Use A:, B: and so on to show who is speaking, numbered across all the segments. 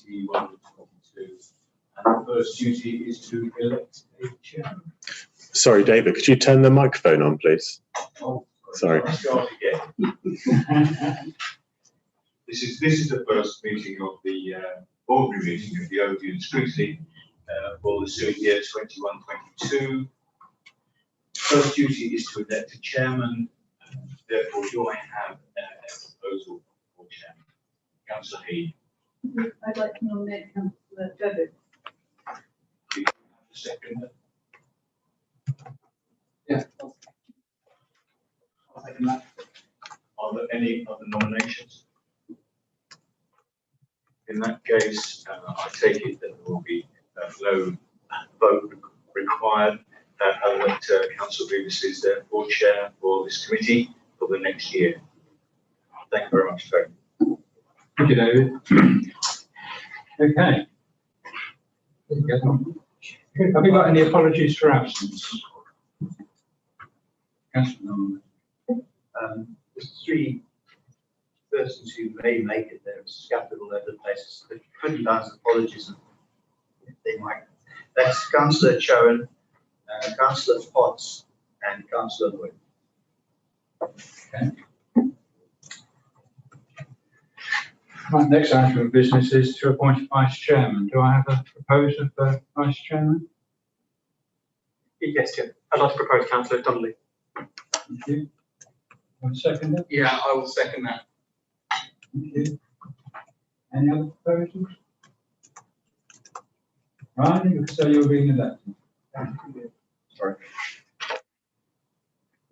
A: 2021-22. And the first duty is to elect a chairman.
B: Sorry, David, could you turn the microphone on, please?
A: Oh,
B: sorry.
A: I'll start again. This is the first meeting of the ordinary meeting of the Overview and Scrutiny for the ensuing year 21-22. First duty is to elect a chairman. Therefore, do I have a proposal for chairman? Councillor Heed.
C: I'd like to nominate Councillor David.
A: Do you have a second?
D: Yeah. I'll second that.
A: Are there any other nominations? In that case, I take it that there will be no vote required. And that Councillor Beavis is therefore chair for this committee for the next year. Thank you very much, Craig.
D: Thank you, David. Okay. Have we got any apologies for absence?
E: There's three persons who may make it there. Scattered all over the place. 20,000 apologies. They might. That's Councillor Chowan, Councillor Potts, and Councillor Lloyd.
D: Okay. Right, next item of business is to appoint a vice chairman. Do I have a proposer for vice chairman?
F: Yes, Chair. I'd like to propose Councillor Donnelly.
D: Thank you. One second.
F: Yeah, I will second that.
D: Thank you. Any other proposals? Right, you can say you're being elected. Sorry.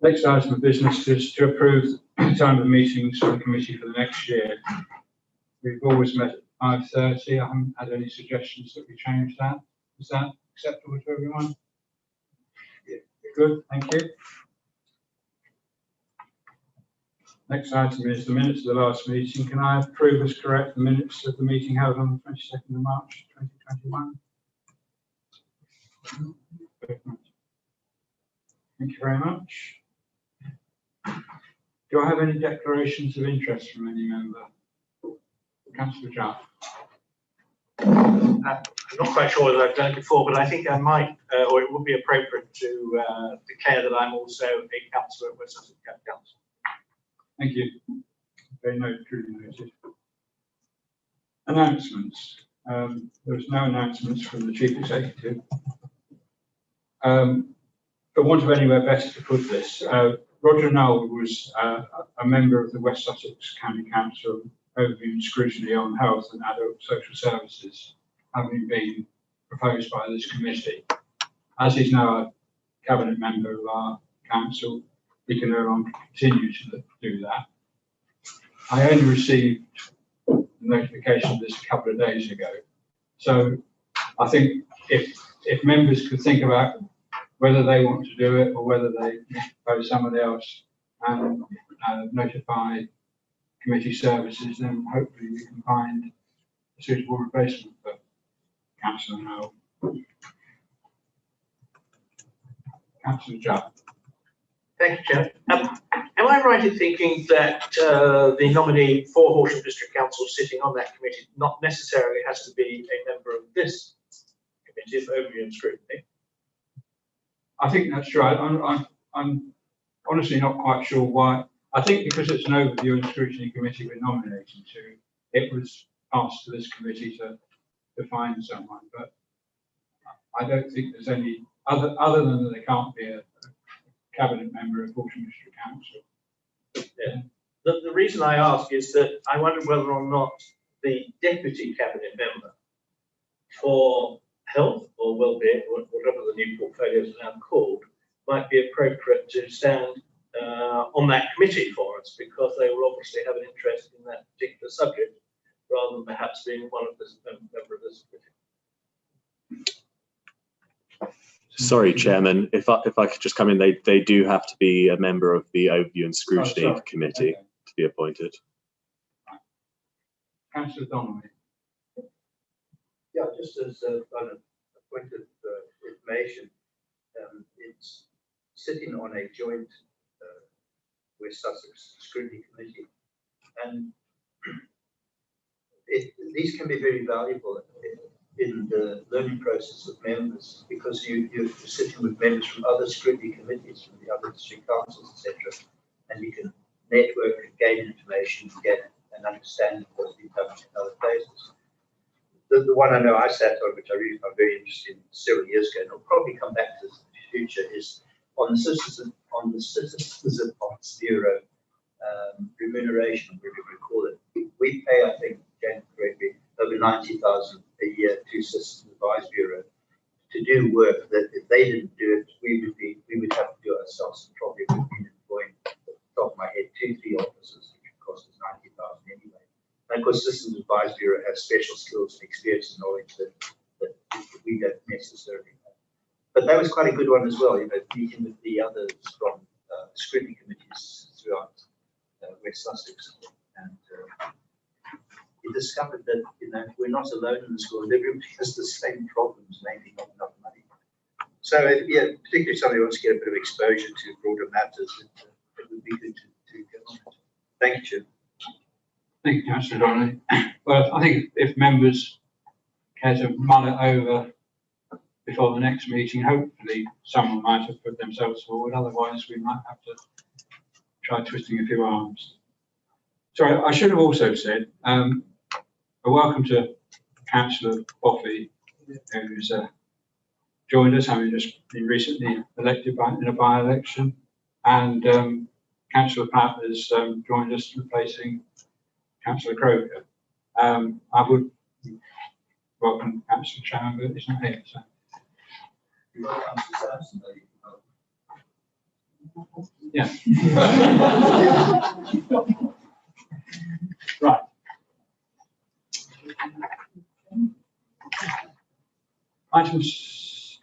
D: Next item of business is to approve the time of meetings for the committee for the next year. We've always met at 5:30. I haven't had any suggestions that we change that. Is that acceptable to everyone? Yeah. Good, thank you. Next item is the minutes of the last meeting. Can I approve as correct the minutes of the meeting held on the 22nd of March 2021? Thank you very much. Do I have any declarations of interest from any member? Councillor Jaff.
F: I'm not quite sure whether I've done it before, but I think I might, or it would be appropriate to declare that I'm also a councillor at West Sussex County Council.
D: Thank you. Very truly noted. Announcements. There was no announcements from the Chief Executive. For want of anywhere better to put this, Roger Noel was a member of the West Sussex County Council Overview and Scrutiny on Health and Adult Social Services, having been proposed by this committee. As he's now a cabinet member of our council, he can no longer continue to do that. I only received the notification of this a couple of days ago. So I think if members could think about whether they want to do it or whether they propose somebody else and notify committee services, then hopefully we can find a suitable replacement for Councillor Noel. Councillor Judd.
F: Thank you, Chair. Am I right in thinking that the nominee for Horsham District Council sitting on that committee not necessarily has to be a member of this committee of Overview and Scrutiny?
D: I think that's right. I'm honestly not quite sure why. I think because it's an Overview and Scrutiny committee we're nominating to, it was asked to this committee to find someone. But I don't think there's any other than that there can't be a cabinet member of Horsham District Council.
F: Yeah. The reason I ask is that I wonder whether or not the deputy cabinet member for health or well-being, or whatever the new portfolios are now called, might be appropriate to stand on that committee for us, because they will obviously have an interest in that particular subject, rather than perhaps being one of this member of this committee.
B: Sorry, Chairman, if I could just come in, they do have to be a member of the Overview and Scrutiny Committee to be appointed.
D: Right. Councillor Donnelly.
E: Yeah, just as a point of information, it's sitting on a joint West Sussex Scrutiny Committee, and these can be very valuable in the learning process of members, because you're sitting with members from other scrutiny committees, from the other district councils, etc., and you can network and gain information, get an understanding of what's been done in other places. The one I know I sat on, which I really found very interesting several years ago, and I'll probably come back to this in the future, is on the Citizens Advice Bureau remuneration, whatever you call it. We pay, I think, Jan, correctly, over 90,000 a year to Citizens Advice Bureau to do work that if they didn't do it, we would have to do it ourselves, and probably would be employing, off the top of my head, 2-3 officers, which would cost us 90,000 anyway. And of course, Citizens Advice Bureau has special skills and experience and knowledge that we don't necessarily have. But that was quite a good one as well, meeting with the others from scrutiny committees throughout West Sussex. And we discovered that, we're not alone in this world. Everybody has the same problems, maybe not enough money. So, yeah, particularly if somebody wants to get a bit of exposure to broader matters, it would be good to get on it. Thank you, Chair.
D: Thank you, Councillor Donnelly. Well, I think if members care to mull it over before the next meeting, hopefully someone might have put themselves forward. Otherwise, we might have to try twisting a few arms. Sorry, I should have also said a welcome to Councillor Boffey, who's joined us, having just been recently elected in a by-election, and Councillor Platt has joined us, replacing Councillor Croker. I would welcome Councillor Chan, but he's not here. So. Yeah. Right. Item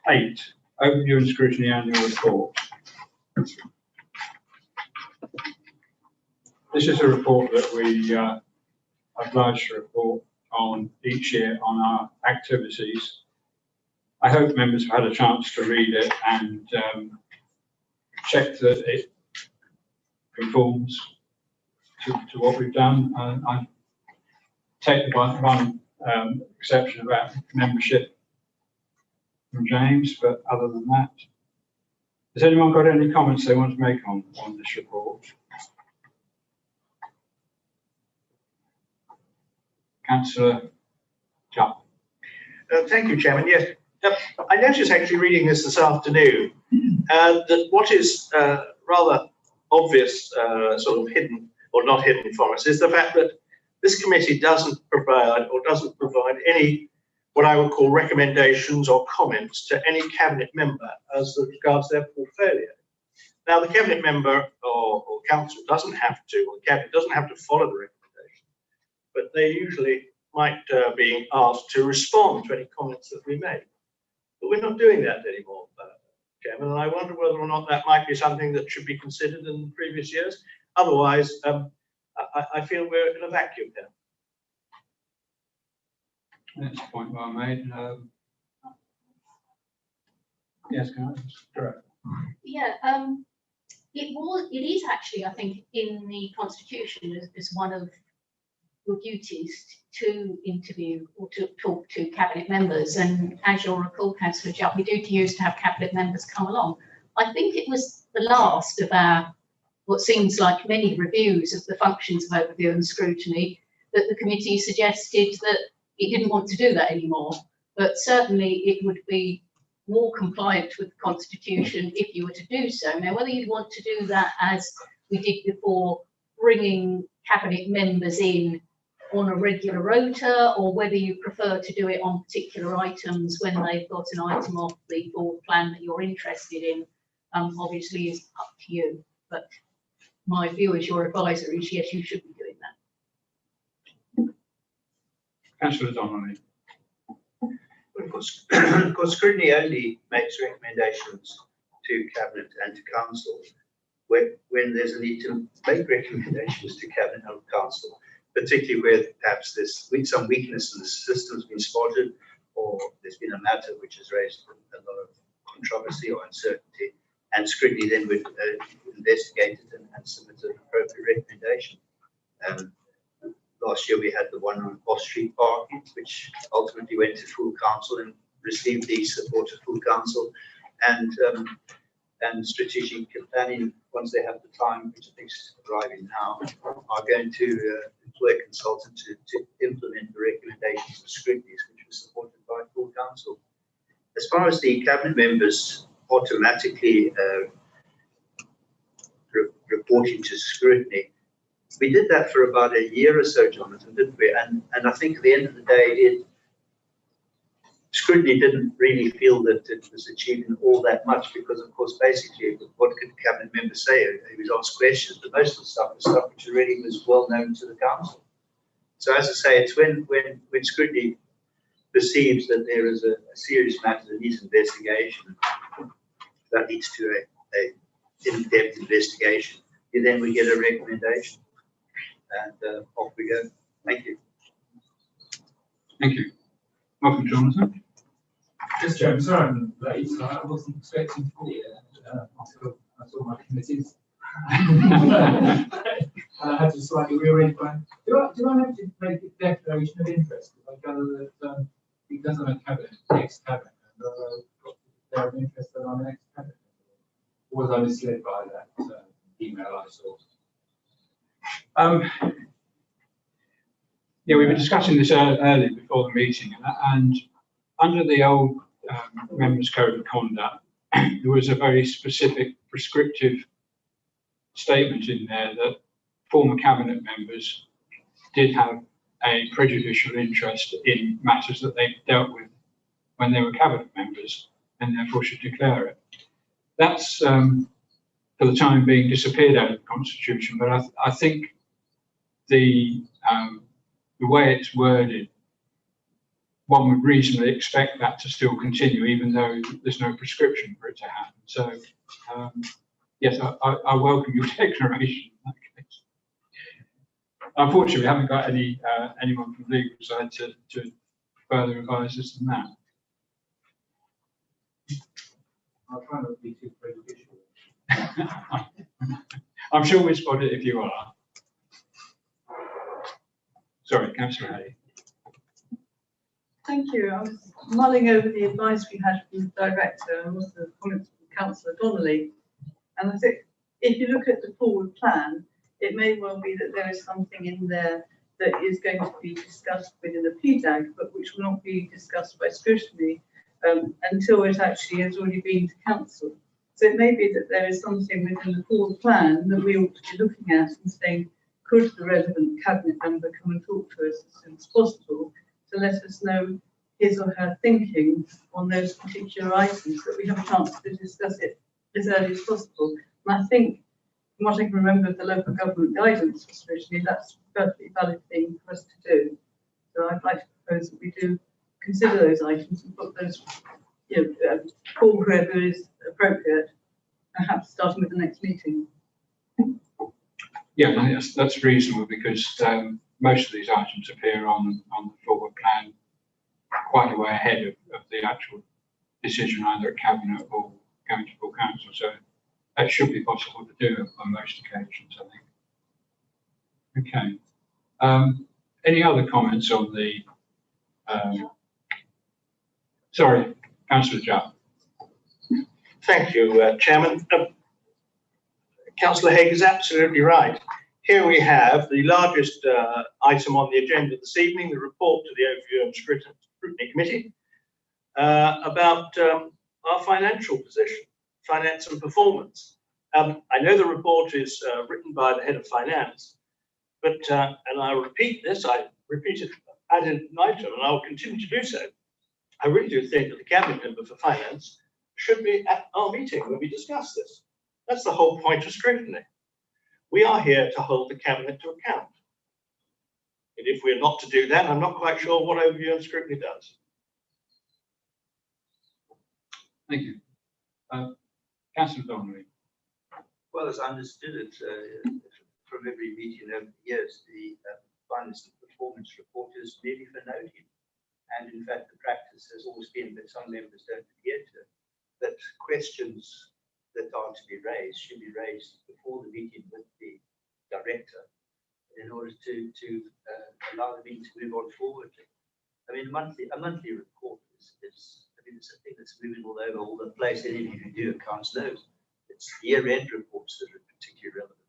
D: 8, overview and scrutiny annual report. This is a report that we are obliged to report on each year on our activities. I hope members have had a chance to read it and check that it conforms to what we've done. I take the one exception about membership from James, but other than that, has anyone got any comments they want to make on this report? Councillor Jupp.
F: Thank you, Chairman. Yes, I noticed actually reading this afternoon that what is rather obvious, sort of hidden or not hidden from us, is the fact that this committee doesn't provide any what I would call recommendations or comments to any cabinet member as regards their portfolio. Now, the cabinet member or council doesn't have to, or the cabinet doesn't have to follow the recommendation, but they usually might be asked to respond to any comments that we make. But we're not doing that anymore, Chairman, and I wonder whether or not that might be something that should be considered in previous years. Otherwise, I feel we're in a vacuum here.
D: That's a point well made. Yes, Director.
G: Yeah, it is actually, I think, in the Constitution as one of your duties to interview or to talk to cabinet members. And as you'll recall, Councillor Jupp, we do used to have cabinet members come along. I think it was the last of our, what seems like many reviews of the functions of overview and scrutiny, that the committee suggested that it didn't want to do that anymore. But certainly it would be more compliant with the Constitution if you were to do so. Now, whether you'd want to do that as we did before, bringing cabinet members in on a regular rota, or whether you prefer to do it on particular items when they've got an item off the board plan that you're interested in, obviously is up to you. But my view as your advisor is yes, you should be doing that.
D: Councillor Donnelly.
E: Of course, scrutiny only makes recommendations to cabinet and to council when there's a need to make recommendations to cabinet and council, particularly where perhaps there's some weakness in the system's been spotted, or there's been a matter which has raised a lot of controversy or uncertainty, and scrutiny then would investigate it and submit an appropriate recommendation. last year we had the one on Off Street Parking, which ultimately went to full council and received the support of full council. And strategic planning, once they have the time, which I think is arriving now, are going to employ a consultant to implement the recommendations of Scrutiny, which was supported by full council. As far as the cabinet members automatically reporting to Scrutiny, we did that for about a year or so, Jonathan, didn't we? And I think at the end of the day, Scrutiny didn't really feel that it was achieving all that much because, of course, basically, what could the cabinet member say? He was asked questions, but most of the stuff was stuff which really was well known to the council. So, as I say, it's when Scrutiny perceives that there is a serious matter that needs investigation, that leads to a in-depth investigation, then we get a recommendation, and off we go. Thank you.
D: Thank you. Welcome, Jonathan.
H: Just Chairman, sorry I'm late. I wasn't expecting to be here until I saw my committees. And I had to slightly rearrange my. Do I have to make a declaration of interest? I gather that because I'm a cabinet, ex-cabinet, and got to declare an interest that I'm an ex-cabinet. Or was I misled by that email I saw?
D: Yeah, we were discussing this earlier before the meeting, and under the old Members' Code of Conduct, there was a very specific prescriptive statement in there that former cabinet members did have a prejudicial interest in matters that they dealt with when they were cabinet members, and therefore should declare it. That's, for the time being, disappeared out of the Constitution, but I think the way it's worded, one would reasonably expect that to still continue, even though there's no prescription for it to happen. So, yes, I welcome your declaration in that case. Unfortunately, we haven't got anyone from the legal side to further advise us than that.
H: I'll try not to be too prejudicial.
D: I'm sure we'll spot it if you are. Sorry, Councillor Hay.
C: Thank you. I was mulling over the advice we had from the director and also the comments from Councillor Donnelly. And I think if you look at the forward plan, it may well be that there is something in there that is going to be discussed within the PDAG, but which will not be discussed by Scrutiny until it actually has already been to council. So it may be that there is something within the forward plan that we ought to be looking at and saying, could the relevant cabinet member come and talk to us as soon as possible to let us know his or her thinking on those particular items, that we have a chance to discuss it as early as possible. And I think, from what I can remember of the local government guidance for Scrutiny, that's a perfectly valid thing for us to do. So I'd like to propose that we do consider those items and put those, call whoever is appropriate, perhaps starting with the next meeting.
D: Yeah, that's reasonable because most of these items appear on the forward plan quite a way ahead of the actual decision either at cabinet or going to full council. So that should be possible to do on most occasions, I think. Okay. Any other comments on the? Sorry, Councillor Jupp.
F: Thank you, Chairman. Councillor Haig is absolutely right. Here we have the largest item on the agenda this evening, the report to the Overview and Scrutiny Committee about our financial position, finance and performance. I know the report is written by the head of finance, but, and I repeat this, I repeat it ad infinitum, and I will continue to do so. I really do think that the cabinet member for finance should be at our meeting when we discuss this. That's the whole point of scrutiny. We are here to hold the cabinet to account. And if we're not to do that, I'm not quite sure what Overview and Scrutiny does.
D: Thank you. Councillor Donnelly.
E: Well, as I understood it, from every meeting over the years, the finance and performance report is merely for noting. And in fact, the practice has always been that some members don't adhere to it, that questions that are to be raised should be raised before the meeting with the director, in order to allow the meeting to move on forward. I mean, a monthly report is I mean, it's a thing that's moving all over all the place. Any of you who do accounts knows it's year-end reports that are particularly relevant.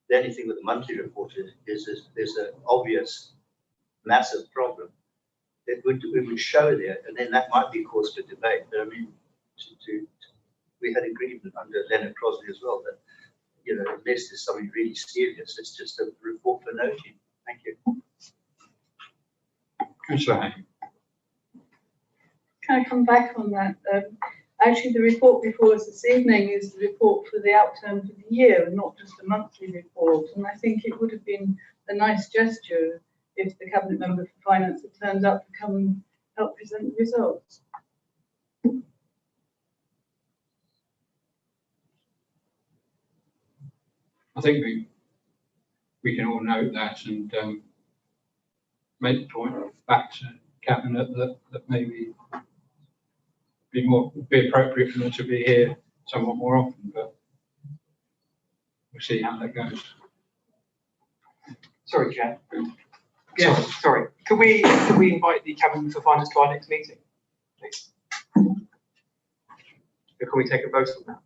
E: The only thing with the monthly report is there's an obvious, massive problem. It would show there, and then that might be cause for debate. But I mean, we had agreement under Leonard Crosby as well that, you know, unless there's something really serious, it's just a report for noting. Thank you.
D: Councillor Hay.
C: Can I come back on that? Actually, the report before us this evening is the report for the outturn for the year, not just a monthly report. And I think it would have been a nice gesture if the Cabinet Member for Finance had turned up to come and help present the results.
D: I think we can all note that and make the point back to Cabinet that maybe be appropriate for them to be here somewhat more often, but we'll see how that goes.
H: Sorry, Chair. Yeah, sorry. Could we invite the Cabinet for Finance to our next meeting, please? Or can we take a vote on that?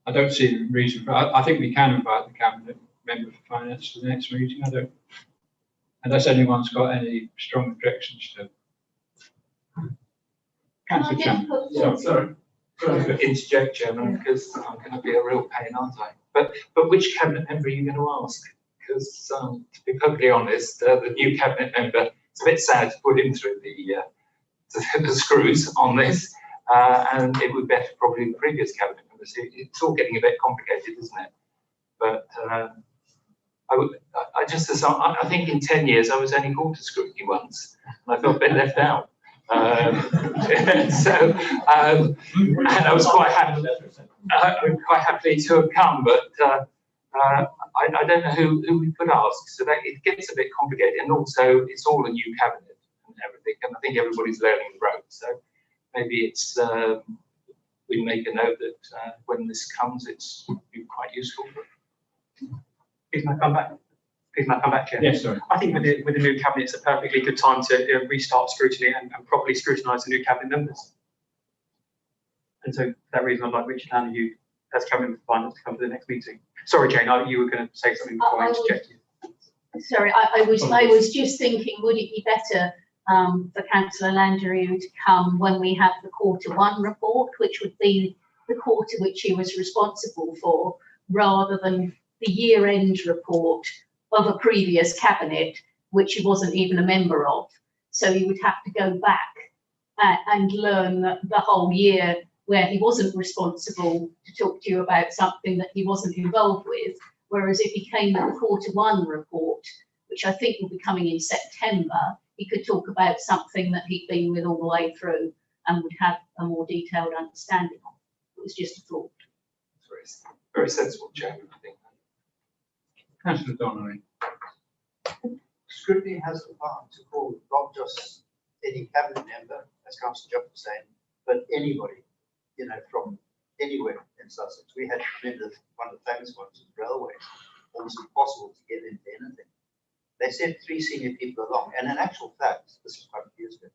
D: I don't see the reason for. I think we can invite the Cabinet Member for Finance to the next meeting. I don't, unless anyone's got any strong objections to. Councillor Chan.
H: Sorry to interject, Chairman, because I'm going to be a real pain, aren't I? But which Cabinet Member are you going to ask? Because to be perfectly honest, the new Cabinet Member, it's a bit sad to put him through the screws on this, and it would be better probably the previous Cabinet Member. It's all getting a bit complicated, isn't it? But I think in 10 years I was only called to scrutiny once, and I felt a bit left out. And I was quite happy to have come, but I don't know who we could ask. So that it gets a bit complicated, and also it's all a new cabinet and everything, and I think everybody's learning the ropes. So maybe it's we make a note that when this comes, it's quite useful.
I: Please may I come back? Please may I come back, Chair?
D: Yes, sorry.
I: I think with the new cabinet, it's a perfectly good time to restart scrutiny and properly scrutinise the new cabinet members. And so for that reason, I'd like Richard Hanley, you as Cabinet for Finance, to come to the next meeting. Sorry, Jane, you were going to say something before I interjected.
G: Sorry, I was just thinking, would it be better for Councillor Landrieu to come when we have the Q1 report, which would be the quarter which he was responsible for, rather than the year-end report of a previous cabinet, which he wasn't even a member of. So he would have to go back and learn the whole year where he wasn't responsible to talk to you about something that he wasn't involved with. Whereas if he came with the Q1 report, which I think will be coming in September, he could talk about something that he'd been with all the way through and would have a more detailed understanding of. It was just a thought.
H: Very sensible, Chairman, I think.
D: Councillor Donnelly.
E: Scrutiny has the power to call not just any cabinet member, as Councillor Jock was saying, but anybody, you know, from anywhere in Sussex. We had one of the famous ones was railways. Almost impossible to get into anything. They sent 3 senior people along, and in actual fact, this was quite a few years ago,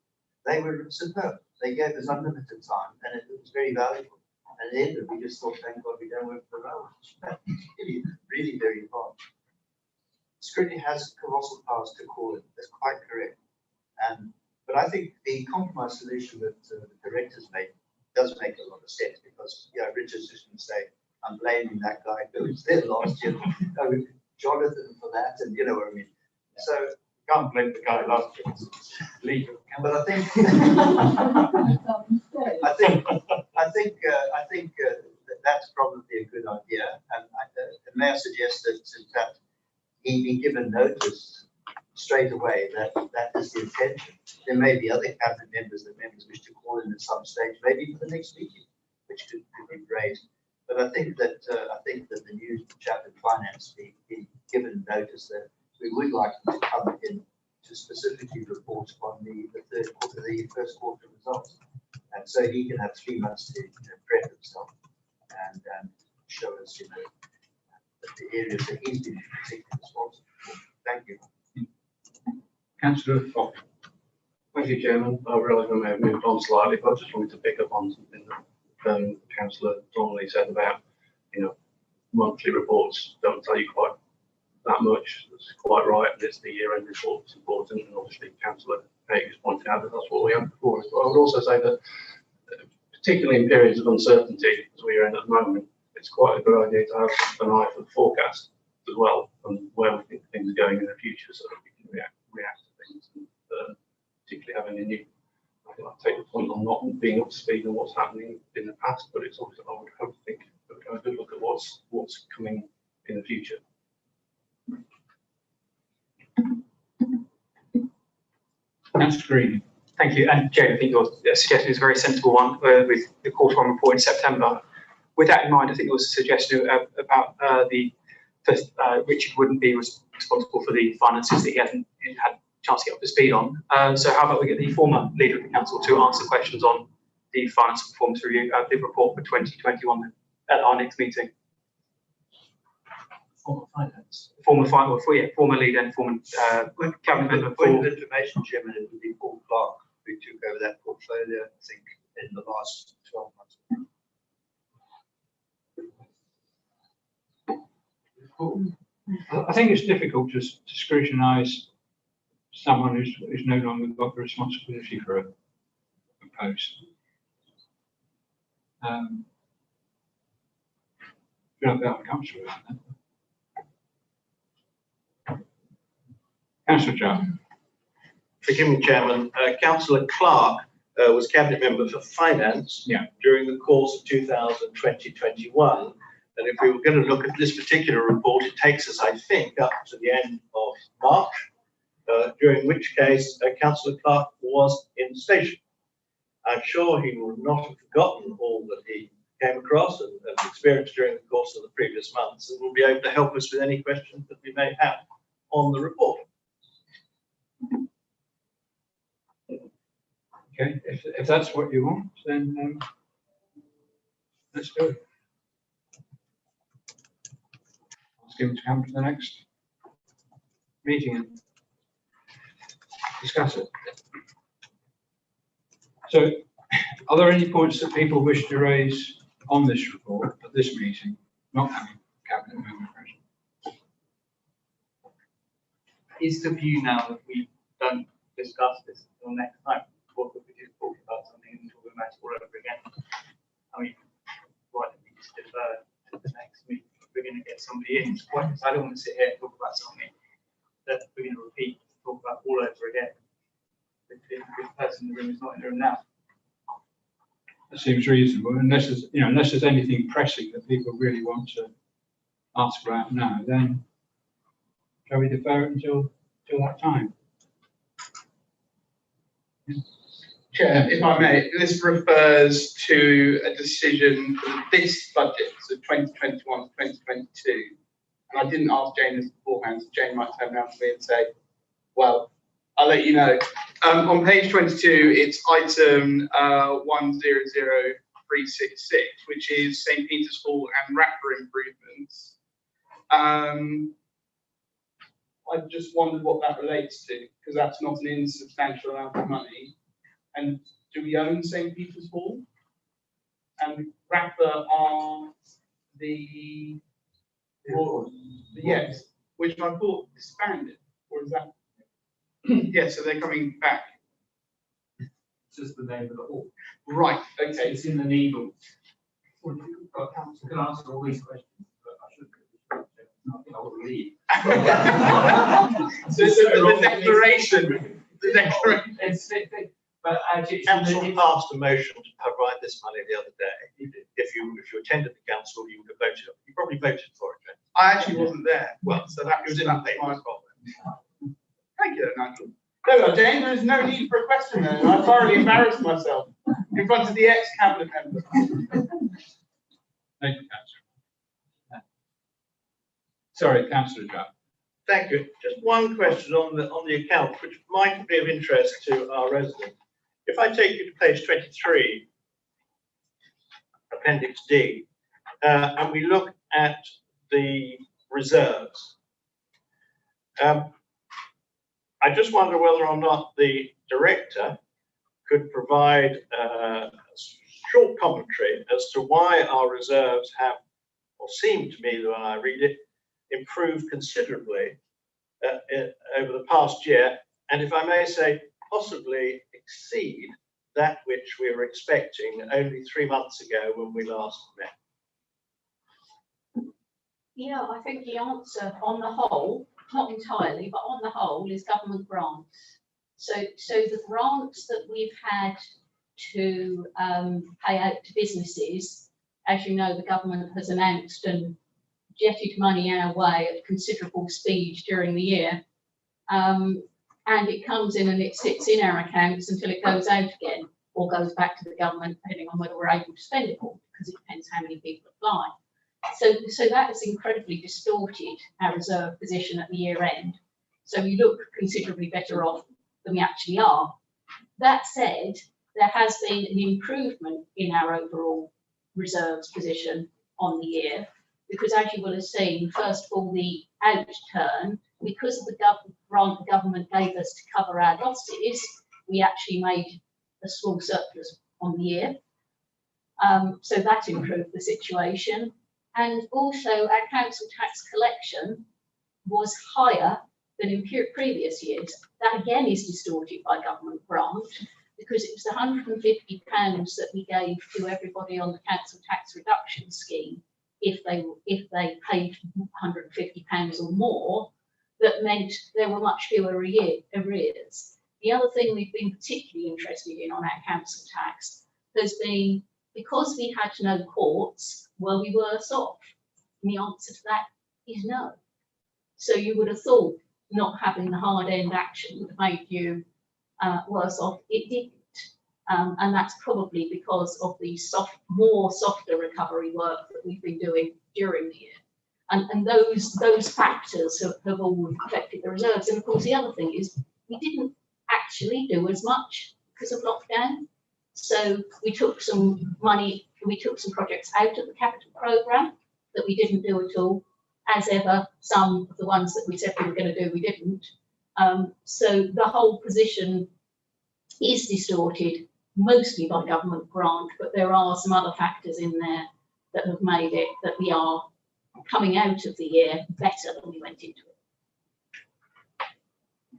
E: they were superb. They gave us unlimited time, and it was very valuable. And at the end of it, we just thought, thank God we don't work for the railways. Really, really very hard. Scrutiny has colossal powers to call it. That's quite correct. But I think the compromise solution that the directors made does make a lot of sense, because Richard's just going to say, I'm blaming that guy who was there last year, Jonathan for that, and you know what I mean. So
H: you can't blame the guy last year. Legal.
E: But I think that's probably a good idea, and may I suggest that he be given notice straight away that is the intention. There may be other cabinet members that members wish to call in at some stage, maybe for the next meeting, which could be raised. But I think that the new chapter finance be given notice that we would like him to come in to specifically report on the first quarter results, and so he can have 3 months to prep himself. And show us, you know, the areas that he's been particularly responsible for. Thank you.
D: Councillor Fox.
J: Thank you, Chairman. I realise I may have moved on slightly, but I just wanted to pick up on something that Councillor Donnelly said about, you know, monthly reports don't tell you quite that much. That's quite right. It's the year-end report that's important, and obviously Councillor Haig has pointed out that that's what we have before us. But I would also say that, particularly in periods of uncertainty, as we are in at the moment, it's quite a good idea to have an eye for the forecast as well, and where we think things are going in the future, so that we can react to things. And, particularly having a new, I think I'll take the point on not being up to speed on what's happening in the past, but it's also, I would hope to think that we have a good look at what's coming in the future.
D: Councillor Green.
I: Thank you. And Jane, I think your suggestion is a very sensible one with the quarter one report in September. With that in mind, I think there was a suggestion about Richard wouldn't be responsible for the finances that he hadn't had a chance to get up to speed on. So how about we get the former leader of the council to answer questions on the finance performance review, the report for 2021 at our next meeting.
E: Former finance.
I: Former leader and former cabinet member.
E: Point of information, Chairman, it would be Paul Clark who took over that portfolio, I think, in the last 12 months.
D: I think it's difficult to scrutinise someone who's no longer got the responsibility for a post. I feel like that comes through that. Councillor Joe.
F: Forgive me, Chairman. Councillor Clark was cabinet member for finance during the course of 2020-21. And if we were going to look at this particular report, it takes us, I think, up to the end of March, during which case Councillor Clark was in station. I'm sure he will not have forgotten all that he came across and experienced during the course of the previous months, and will be able to help us with any questions that we may have on the report.
D: Okay, if that's what you want, then let's do it. Ask him to come to the next meeting and discuss it. So, are there any points that people wish to raise on this report at this meeting, not having cabinet member present?
K: Is the view now that we don't discuss this until next time? Or that we just talk about something and talk about it all over again? I mean, why don't we just defer to the next meeting? We're going to get somebody in. I don't want to sit here and talk about something that we're going to repeat, talk about all over again. If the person in the room is not in the room now.
D: That seems reasonable, unless there's anything pressing that people really want to ask about now, then shall we defer it until that time?
H: Chair, if I may, this refers to a decision for this budget, so 2021 to 2022. And I didn't ask Jane this beforehand, so Jane might turn around to me and say, well, I'll let you know. On page 22, it's item 100366, which is St. Peter's Hall and wrapper improvements. I just wondered what that relates to, because that's not an insubstantial amount of money. And do we own St. Peter's Hall? And wrapper are the yes, which I thought disbanded, or is that? Yes, so they're coming back.
K: It's just the name of the hall.
H: Right, okay.
K: It's in the needle. Well, council can answer all these questions, but I should. I will leave.
H: So the declaration. The declaration.
K: But actually,
F: Council passed a motion to provide this money the other day. If you attended the council, you would have voted. You probably voted for it.
H: I actually wasn't there.
F: Well,
H: so that
F: was in that paper.
H: Thank you, Nigel. No, Jane, there is no need for a question then. I thoroughly embarrassed myself in front of the ex-cabinet member.
D: Thank you, Councillor. Sorry, Councillor Jack.
F: Thank you. Just one question on the account, which might be of interest to our residents. If I take you to page 23, Appendix D, and we look at the reserves. I just wonder whether or not the director could provide a short commentary as to why our reserves have, or seem to me when I read it, improved considerably over the past year, and if I may say, possibly exceed that which we were expecting only 3 months ago when we last met.
G: Yeah, I think the answer on the whole, not entirely, but on the whole, is government grants. So the grants that we've had to pay out to businesses, as you know, the government has announced and jetted money our way at considerable speed during the year. And it comes in and it sits in our accounts until it goes out again or goes back to the government, depending on whether we're able to spend it all, because it depends how many people apply. So that has incredibly distorted our reserve position at the year end. So we look considerably better off than we actually are. That said, there has been an improvement in our overall reserves position on the year, because as you will have seen, first of all, the outturn, because of the grant the government gave us to cover our losses, we actually made a small surplus on the year. So that improved the situation. And also our council tax collection was higher than in previous years. That again is distorted by government grant, because it was the £150 that we gave to everybody on the council tax reduction scheme if they paid £150 or more, that meant there were much fewer arrears. The other thing we've been particularly interested in on our council tax has been, because we had no courts, were we worse off? And the answer to that is no. So you would have thought not having the hard end action would have made you worse off. It didn't. And that's probably because of the softer recovery work that we've been doing during the year. And those factors have all affected the reserves. And of course, the other thing is we didn't actually do as much because of lockdown. So we took some money, we took some projects out of the capital programme that we didn't do at all. As ever, some of the ones that we said we were going to do, we didn't. So the whole position is distorted, mostly by government grant, but there are some other factors in there that have made it that we are coming out of the year better than we went into it.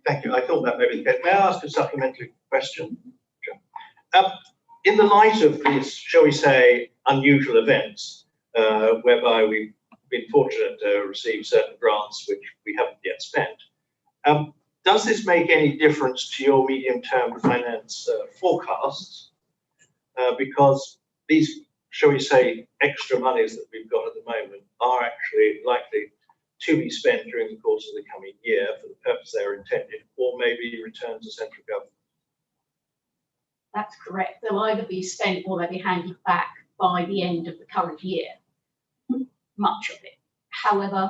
F: Thank you. I thought that may be the case. May I ask a supplementary question? In the light of these, shall we say, unusual events, whereby we've been fortunate to receive certain grants which we haven't yet spent, does this make any difference to your medium-term finance forecasts? Because these, shall we say, extra monies that we've got at the moment are actually likely to be spent during the course of the coming year for the purpose they are intended, or maybe returned to central government.
G: That's correct. They'll either be spent or they'll be handed back by the end of the current year, much of it. However,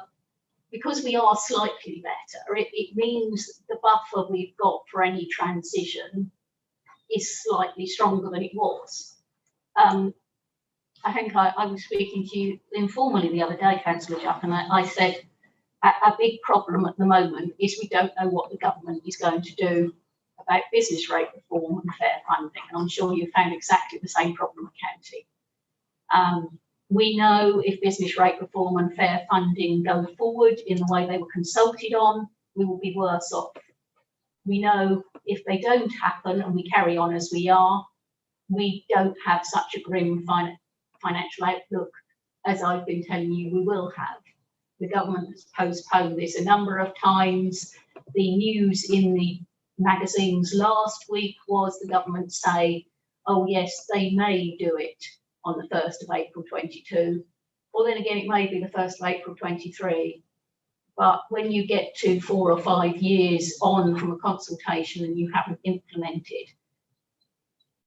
G: because we are slightly better, it means the buffer we've got for any transition is slightly stronger than it was. I think I was speaking to you informally the other day, Councillor Jupp, and I said a big problem at the moment is we don't know what the government is going to do about business rate reform and fair funding, and I'm sure you found exactly the same problem at county. We know if business rate reform and fair funding go forward in the way they were consulted on, we will be worse off. We know if they don't happen and we carry on as we are, we don't have such a grim financial outlook as I've been telling you we will have. The government has postponed this a number of times. The news in the magazines last week was the government say, oh yes, they may do it on the 1st of April 22. Or then again, it may be the 1st of April 23. But when you get to 4 or 5 years on from a consultation and you haven't implemented,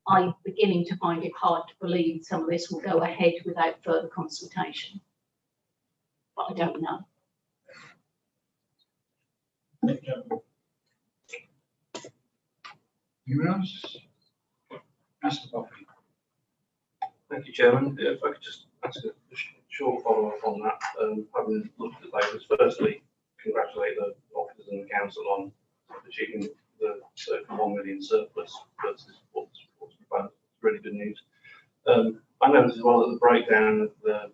G: I'm beginning to find it hard to believe some of this will go ahead without further consultation. But I don't know.
D: Anyone else? Mr. Buffy.
J: Thank you, Chairman. If I could just ask a short follow-up on that. Having looked at the papers, firstly, congratulate the officers and the council on achieving the circa 1 million surplus versus what's proposed. Really good news. I noticed as well that the breakdown of the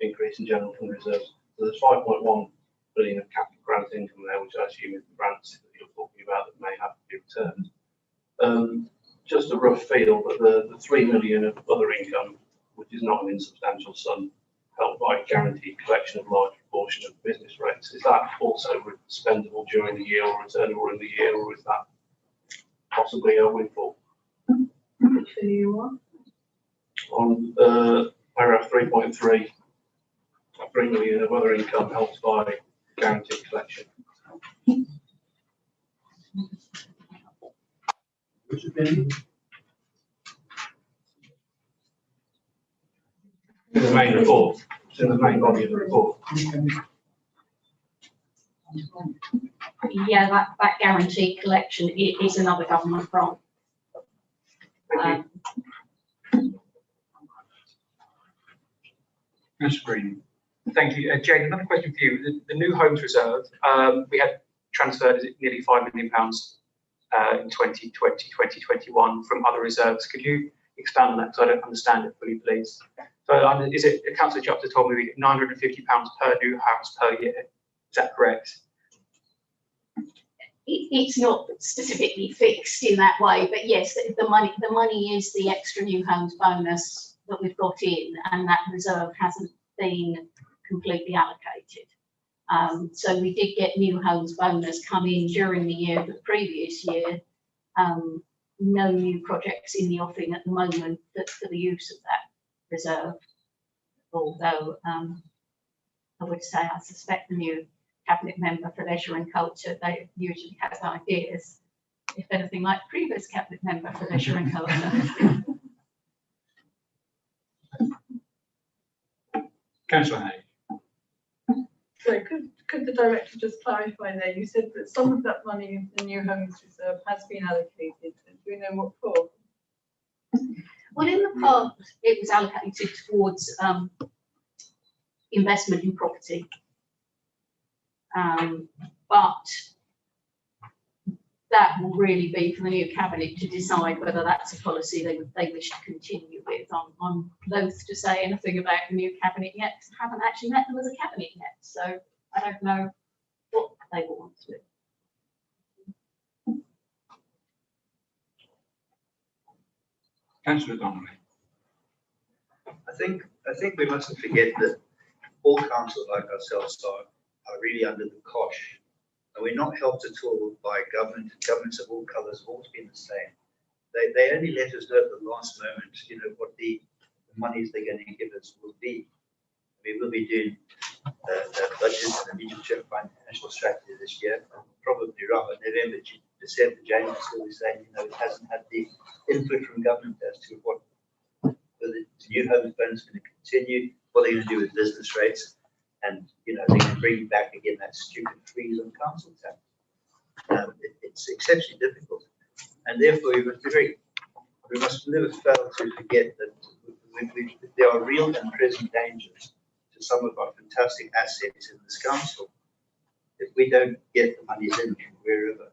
J: increase in general fund reserves, so there's 5.1 billion of capital grant income there, which I assume is the grants that you're talking about that may have to be returned. Just a rough feel, but the 3 million of other income, which is not an insubstantial sum, helped by guaranteed collection of large proportion of business rates, is that also spendable during the year or returnable in the year, or is that possibly a windfall?
C: Which are you on?
J: On paragraph 3.3, 3 million of other income helped by guaranteed collection.
E: Which opinion?
J: In the main report, it's in the main body of the report.
G: Yeah, that guaranteed collection is another government grant.
J: Thank you.
D: Mr. Green.
I: Thank you. Jane, another question for you. The new homes reserve, we had transferred nearly £5 million in 2020, 2021 from other reserves. Could you expand on that? Because I don't understand it fully, please. So is it, Councillor Chapter told me we get £950 per new house per year. Is that correct?
G: It's not specifically fixed in that way, but yes, the money is the extra new homes bonus that we've got in, and that reserve hasn't been completely allocated. So we did get new homes bonus come in during the year, the previous year. No new projects in the offing at the moment for the use of that reserve. Although I would say I suspect the new cabinet member for leisure and culture, they usually has ideas, if anything like previous cabinet member for leisure and culture.
D: Councillor Hay.
C: So could the director just clarify there? You said that some of that money in the new homes reserve has been allocated. Do we know what for?
G: Well, in the past, it was allocated towards investment in property. But that will really be for the new cabinet to decide whether that's a policy they wish to continue with. I'm loath to say anything about the new cabinet yet, because I haven't actually met them as a cabinet yet, so I don't know what they will want to do.
D: Councillor Donnelly.
E: I think we mustn't forget that all councils like ourselves are really under the cosh. And we're not helped at all by government. Governments of all colours have always been the same. They only let us know at the last moment, you know, what the monies they're going to give us will be. We will be doing the budget and the medium-term financial strategy this year, probably around November, December, January, still we're saying, you know, it hasn't had the input from government as to what whether the new homes bonus is going to continue, what they're going to do with business rates. And, you know, they can bring back again that stupid freeze on council tax. It's exceptionally difficult. And therefore, we must never fail to forget that there are real and present dangers to some of our fantastic assets in this council. If we don't get the monies in from wherever,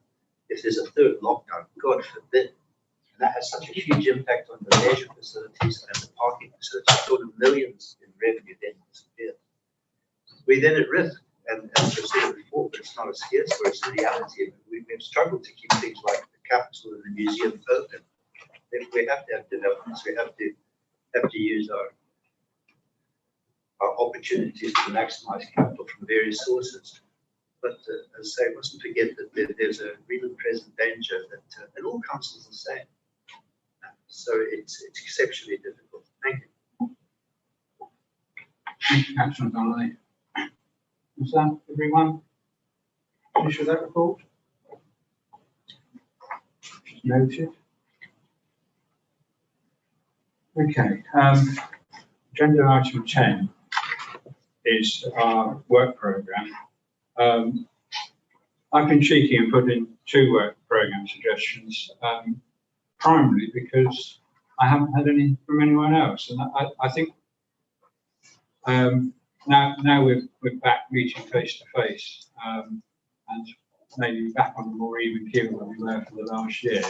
E: if there's a third lockdown, God forbid, and that has such a huge impact on the leisure facilities and the parking facilities, sort of millions in revenue then disappear. We're then at risk, and as I said before, but it's not a scare story, it's a reality. We've struggled to keep things like the Capitol and the museum open. If we have to have developments, we have to use our opportunities to maximize capital from various sources. But as I say, mustn't forget that there's a real and present danger that and all councils are the same. So it's exceptionally difficult. Thank you.
D: Thank you, Councillor Donnelly. Is that everyone? Finish with that report? Noted. Okay. Agenda item 10 is our work programme. I've been cheeky and put in 2 work programme suggestions, primarily because I haven't had any from anyone else, and I think Now we're back meeting face to face, and maybe back on a more even keel than we were for the last year.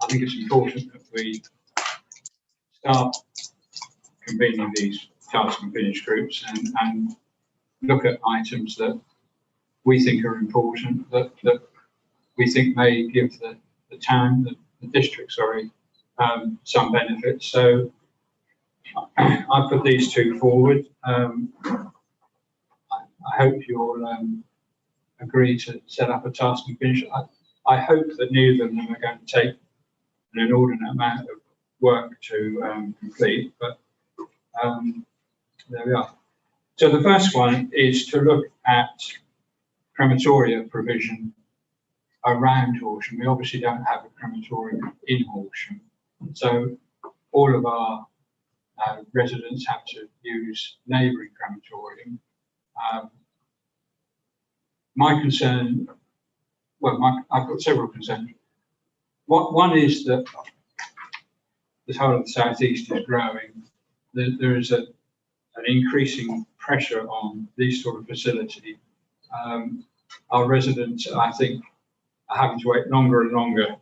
D: I think it's important that we start convening these task and finish groups and look at items that we think are important, that we think may give the town, the district, sorry, some benefits. So I put these two forward. I hope you'll agree to set up a task and finish. I hope that neither of them are going to take an inordinate amount of work to complete, but there we are. So the first one is to look at crematoria provision around Horsham. We obviously don't have a crematorium in Horsham, so all of our residents have to use neighbouring crematorium. My concern, well, I've got several concerns. One is that the whole of the southeast is growing. There is an increasing pressure on these sort of facility. Our residents, I think, are having to wait longer and longer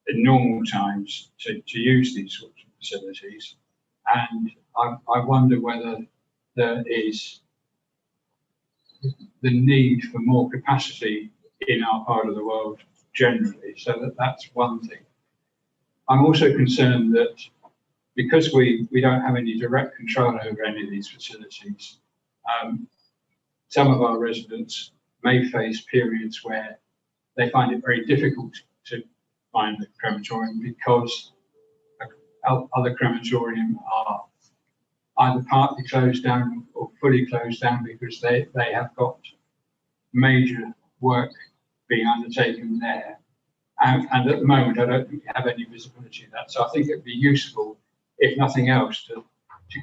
D: in normal times to use these sorts of facilities. And I wonder whether there is the need for more capacity in our part of the world generally. So that's one thing. I'm also concerned that because we don't have any direct control over any of these facilities, some of our residents may face periods where they find it very difficult to find a crematorium because other crematorium are either partly closed down or fully closed down because they have got major work being undertaken there. And at the moment, I don't think we have any visibility of that. So I think it'd be useful, if nothing else, to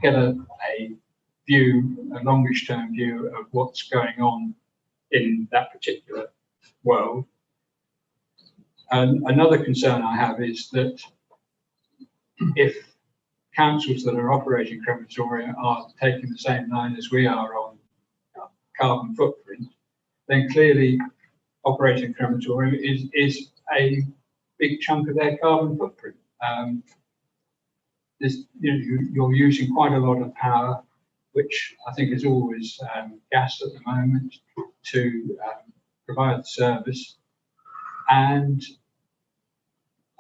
D: get a view, a longish term view of what's going on in that particular world. And another concern I have is that if councils that are operating crematoria are taking the same line as we are on carbon footprint, then clearly operating crematorium is a big chunk of their carbon footprint. You're using quite a lot of power, which I think is always gas at the moment, to provide the service. And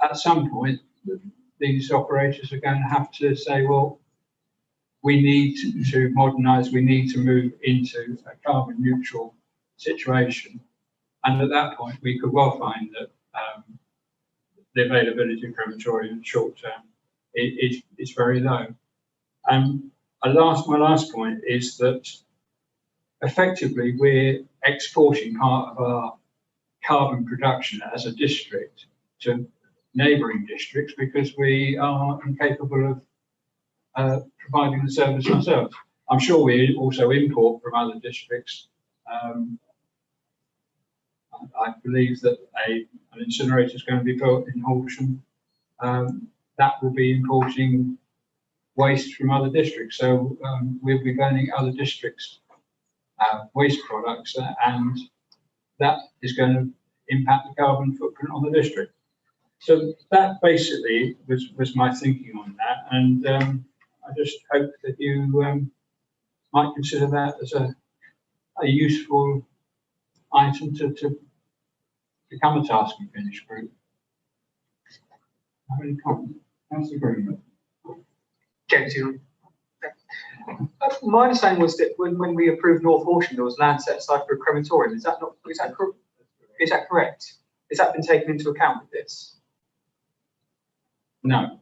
D: at some point, these operators are going to have to say, well, we need to modernise, we need to move into a carbon neutral situation. And at that point, we could well find that the availability of crematorium short term is very low. My last point is that effectively we're exporting part of our carbon production as a district to neighbouring districts because we are incapable of providing the service ourselves. I'm sure we also import from other districts. I believe that an incinerator is going to be built in Horsham. That will be importing waste from other districts. So we'll be burning other districts' waste products, and that is going to impact the carbon footprint on the district. So that basically was my thinking on that, and I just hope that you might consider that as a useful item to become a task and finish group. Have any comment? Councillor Greenwood.
I: My understanding was that when we approved North Horsham, there was land set aside for a crematorium. Is that correct? Has that been taken into account with this?
D: No.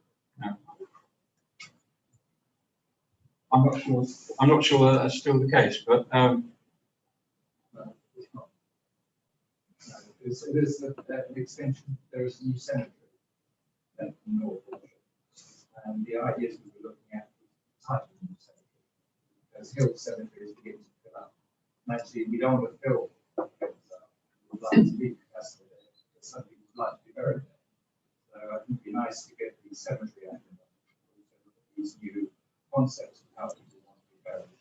D: I'm not sure that that's still the case, but
H: No, it's not. No, there's an extension. There is a new cemetery in North Horsham, and the ideas we were looking at was type of new cemetery. As Hill Cemetery is beginning to fill up, and actually we don't want to fill Hills up. We'd like to leave capacity there, but somebody would like to be buried there. So I think it'd be nice to get the cemetery out of these new concepts of how people want to be buried.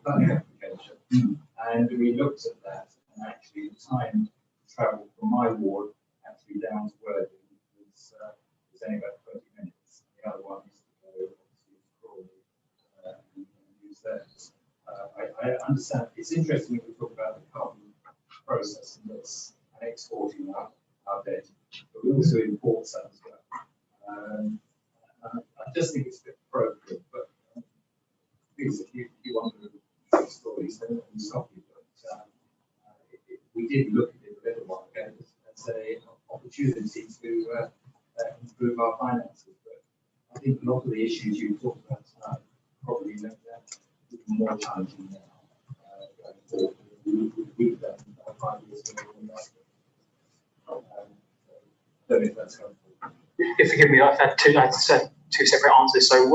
H: planning application. And we looked at that, and actually the time travel from my ward actually down to Worthing was only about 20 minutes. The other one is to go obviously to Crawley and use those. I understand it's interesting when we talk about the carbon process and that's exporting our data, but we also import some as well. I just think it's a bit appropriate, but please, if you want to tell stories, then let me stop you. But we did look at it a little while ago as an opportunity to improve our finances. But I think a lot of the issues you talked about tonight probably make that even more challenging now. Going forward, we've done 5 years ago. Don't know if that's helpful.
I: If forgive me, I've had two separate answers. So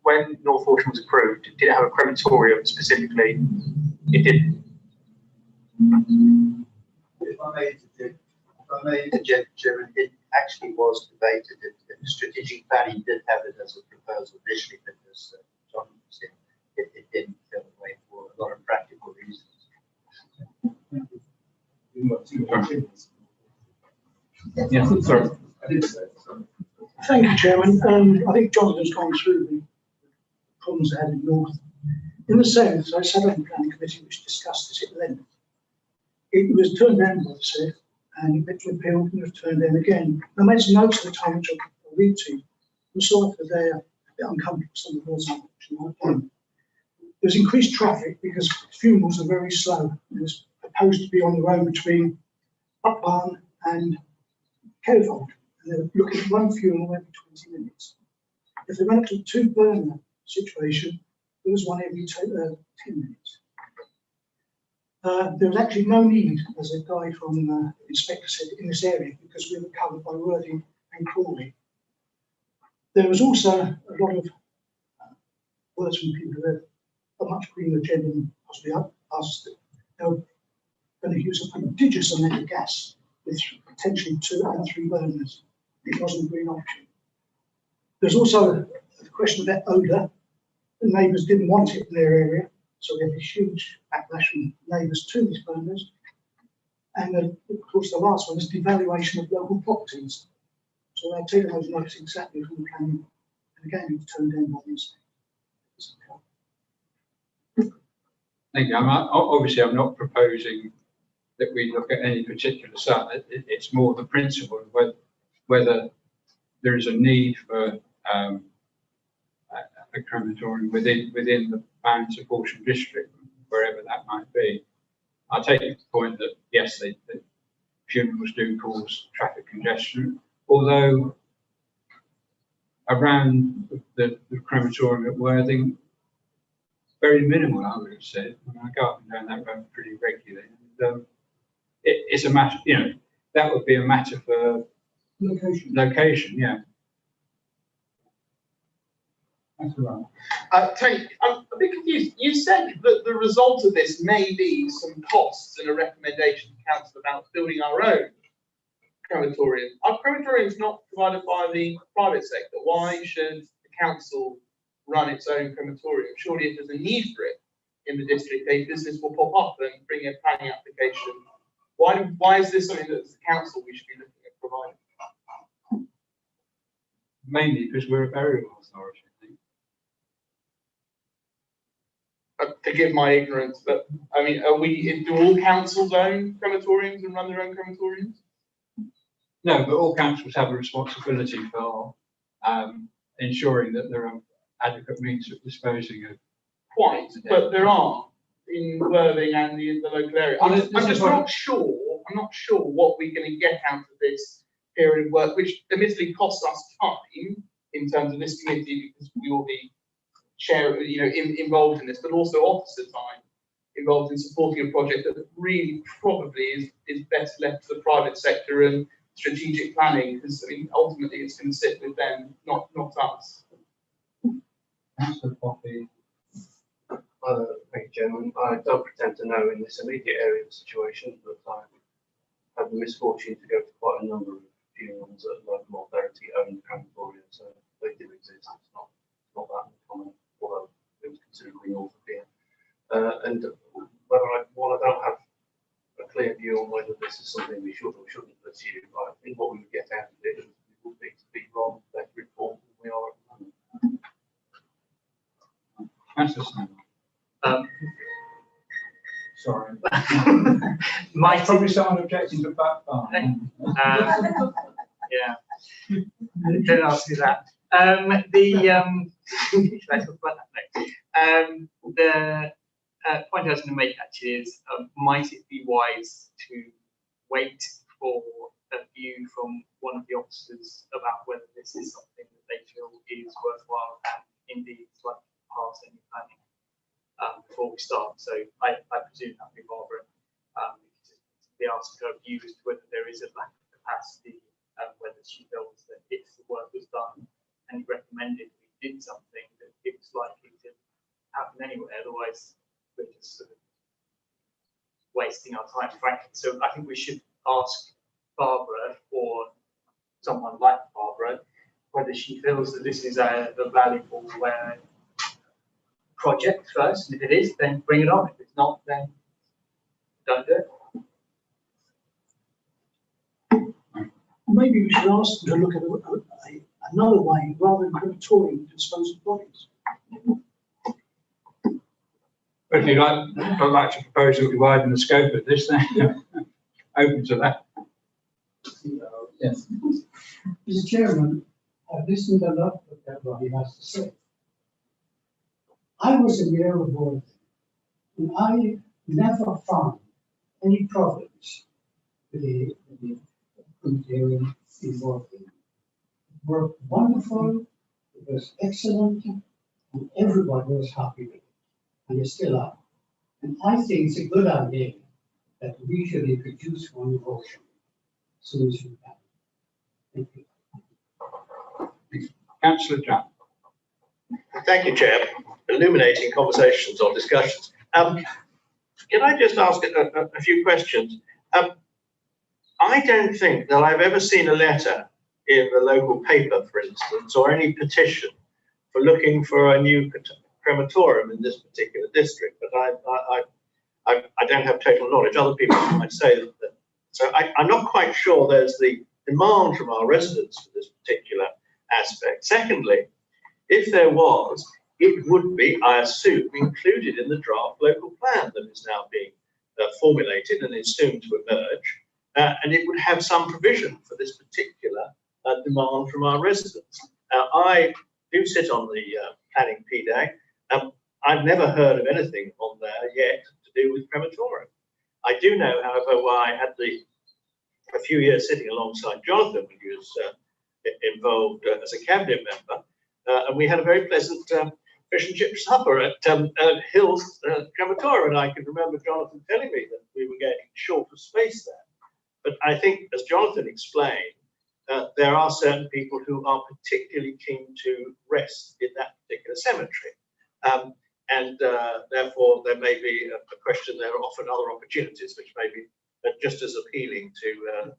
I: when North Horsham was approved, did it have a crematorium specifically? It did.
E: If I may interject, Chairman, it actually was debated. The strategic planning did have it as a proposal initially, but as John said, it didn't fell away for a lot of practical reasons.
D: Yeah, sorry.
L: Thank you, Chairman. I think Jonathan's gone through the problems they had in North. In the South, I sat on the planning committee which discussed this at length. It was turned down by the South, and it went to appeal and it was turned down again. I made some notes at the time which I'll read to you. I'm sorry for they're a bit uncomfortable, some of the words I'm actually. There's increased traffic because funerals are very slow. It was proposed to be on the road between Upbarn and Kelvold, and they're looking at one funeral every 20 minutes. If they went up to a 2-burner situation, there was one every 10 minutes. There was actually no need, as a guy from the inspector said, in this area because we were covered by Worthing and Crawley. There was also a lot of words from people who had a much greener agenda than possibly us. They were going to use a prodigious amount of gas with potentially 2 and 3 burners. It wasn't a green option. There's also a question about odour. The neighbours didn't want it in their area, so we had this huge backlash from neighbours to these burners. And of course, the last one is devaluation of local properties. So I've taken those notes exactly from the planning, and again, it's turned down by the inspector.
D: Thank you. Obviously, I'm not proposing that we look at any particular site. It's more the principle of whether there is a need for a crematorium within the bounds of Horsham district, wherever that might be. I take the point that yes, the funerals do cause traffic congestion, although around the crematorium at Worthing, very minimal, I would have said. I go up and down that road pretty regularly. And, it's a matter, that would be a matter for location, yeah.
L: That's right.
K: Tony, I'm a bit confused. You said that the result of this may be some costs and a recommendation to council about building our own crematorium. Our crematorium is not provided by the private sector. Why should the council run its own crematorium? Surely if there's a need for it in the district, a business will pop up and bring a planning application. Why is this something that as a council we should be looking at providing?
D: Mainly because we're a burial authority, I think.
K: Forgive my ignorance, but I mean, do all councils own crematoriums and run their own crematoriums?
D: No, but all councils have a responsibility for ensuring that there are adequate means of disposing of.
K: Quite, but there are in Worthing and the local area. I'm just not sure. I'm not sure what we're going to get out of this period of work, which admittedly costs us time in terms of this committee because we will be involved in this, but also officer time involved in supporting a project that really probably is best left to the private sector and strategic planning, because I mean ultimately it's going to sit with them, not us.
D: Councillor Poppy.
J: Thank you, Chairman. I don't pretend to know in this immediate area of the situation, but I've had the misfortune to go to quite a number of funerals at local authority owned crematorium, so they do exist. It's not that common, although it was considerably north of here. And while I don't have a clear view on whether this is something we should or shouldn't pursue, I think what we would get out of it would be to be rather better informed than we are at the moment.
D: Councillor Sanders. Sorry.
F: Mighty,
D: Probably someone objecting to back bar.
F: yeah. Don't ask me that. Let's talk about that next. The point I was going to make actually is, might it be wise to wait for a view from one of the officers about whether this is something that they feel is worthwhile and indeed slightly past any planning before we start? So I presume that would be Barbara. Be asked her view as to whether there is a lack of capacity, whether she feels that if the work was done and recommended we did something, that it was likely to happen anyway. Otherwise, we're just sort of wasting our time, frankly. So I think we should ask Barbara, or someone like Barbara, whether she feels that this is a valuable project first. And if it is, then bring it on. If it's not, then don't do it.
L: Maybe we should ask them to look at another way rather than crematorium to dispose of bodies.
D: But if you'd like, I'd like to propose that we widen the scope of this, then open to that.
L: Yes. Mr. Chairman, I've listened a lot to what everybody has to say. I was in the area board and I never found any problems with the crematorium involved in it. It worked wonderful, it was excellent, and everybody was happy with it. And they still are. And I think it's a good idea that we should introduce one motion as soon as we can. Thank you.
D: Councillor Jack.
F: Thank you, Chair. Illuminating conversations or discussions. Can I just ask a few questions? I don't think that I've ever seen a letter in the local paper, for instance, or any petition for looking for a new crematorium in this particular district, but I don't have total knowledge. Other people might say that. So I'm not quite sure there's the demand from our residents for this particular aspect. Secondly, if there was, it would be, I assume, included in the draft local plan that is now being formulated and is soon to emerge, and it would have some provision for this particular demand from our residents. I do sit on the planning PDAG. I've never heard of anything on there yet to do with crematorium. I do know, however, why I had a few years sitting alongside Jonathan when he was involved as a cabinet member, and we had a very pleasant fish and chip supper at Hill's crematorium, and I can remember Jonathan telling me that we were getting short of space there. But I think, as Jonathan explained, there are certain people who are particularly keen to rest in that particular cemetery. And therefore, there may be a question. There are often other opportunities which may be just as appealing to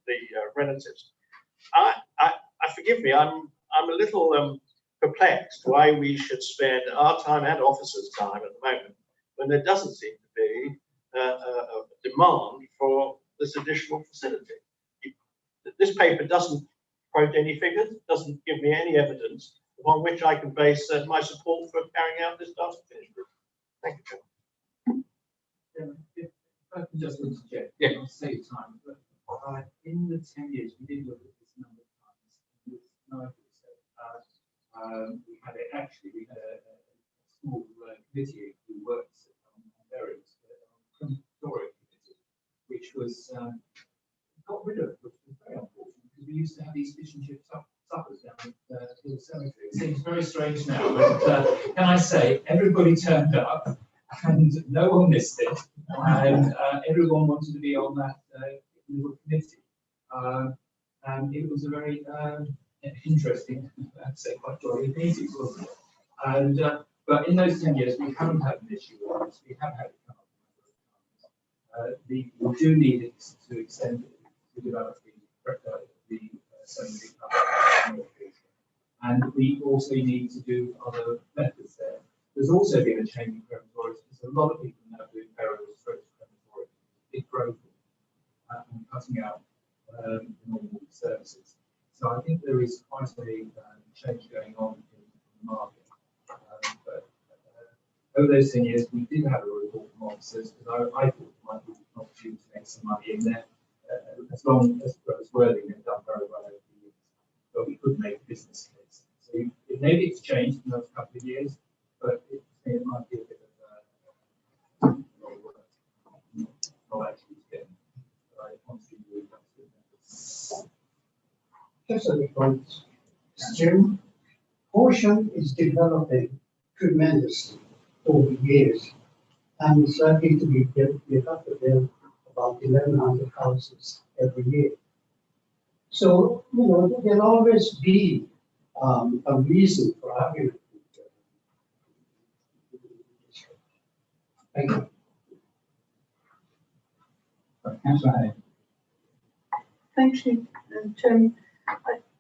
F: the relatives. Forgive me, I'm a little perplexed why we should spend our time and officers' time at the moment when there doesn't seem to be a demand for this additional facility. This paper doesn't quote any figures, doesn't give me any evidence upon which I can base my support for carrying out this task finish group. Thank you, Chairman.
H: If I can just interject,
D: Yeah.
H: I'll save time, but in the 10 years, we did look at this number of times. With Nigel said, we had a small committee who worked on burials, crematorium committee, which was got rid of, which was very unfortunate because we used to have these fish and chip suppers down at Hill Cemetery. It seems very strange now, but can I say, everybody turned up and no one missed it, and everyone wanted to be on that little committee. And it was a very interesting, I'd say quite jolly meeting, wasn't it? And but in those 10 years, we haven't had an issue with this. We have had it come up a number of times. We do need it to extend it to develop the cemetery, and we also need to do other methods there. There's also been a change in crematoriums. So a lot of people now doing burials for big growth and cutting out normal services. So I think there is quite a change going on in the market. But over those 10 years, we did have a report from officers, because I thought there might be an opportunity to make some money in there, as long as Worthing had done very well over the years. But we could make a business case. So maybe it's changed in the last couple of years, but it might be a bit of not actually getting. But I honestly believe that's good.
L: Just a point, Jim, Torsion is developing tremendously over years, and it's likely to be built. We have to build about 1,100 houses every year. So, you know, there'll always be a reason for having it. Thank you.
D: Councillor Hay.
C: Thank you, Chairman.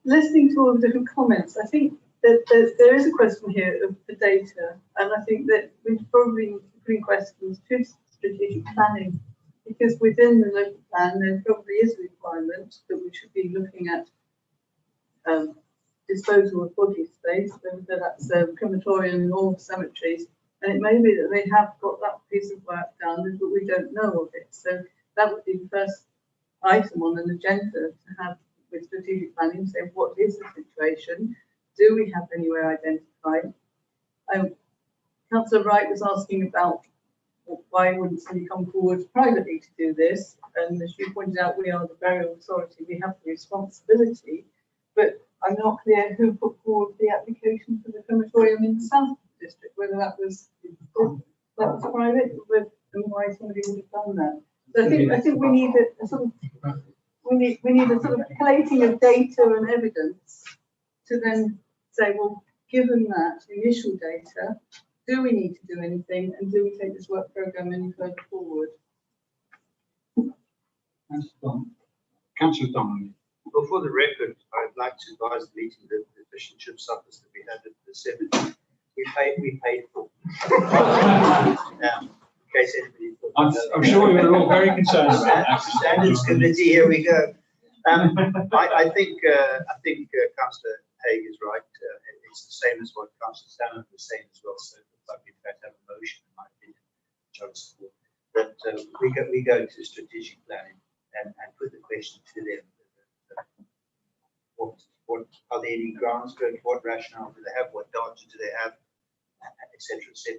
C: Listening to all the different comments, I think that there is a question here of the data, and I think that we've probably putting questions to strategic planning, because within the local plan there probably is a requirement that we should be looking at disposal of body space, whether that's crematorium or cemeteries, and it may be that they have got that piece of work done, but we don't know of it. So that would be the first item on an agenda to have with strategic planning, say what is the situation, do we have anywhere identified? Councillor Wright was asking about why wouldn't somebody come forward privately to do this, and as you pointed out, we are the burial authority, we have the responsibility, but I'm not clear who put forward the application for the crematorium in the South District, whether that was private, and why somebody would have done that. So I think we need a sort of we need a sort of collating of data and evidence to then say, well, given that initial data, do we need to do anything, and do we take this work programme any further forward?
D: Councillor Donnelly.
E: Well, for the record, I'd like to advise the meeting that the fish and chip suppers that we had at the 7th, we paid for. In case anybody thought
D: I'm sure we were all very concerned about that.
E: Standards committee, here we go. I think Councillor Haig is right. It's the same as what Councillor Stanley was saying as well. So we've had to have a motion, in my opinion, which I would support, that we go to strategic planning and put the question to them. What are there any grounds for it? What rationale do they have? What data do they have? Etc. Etc.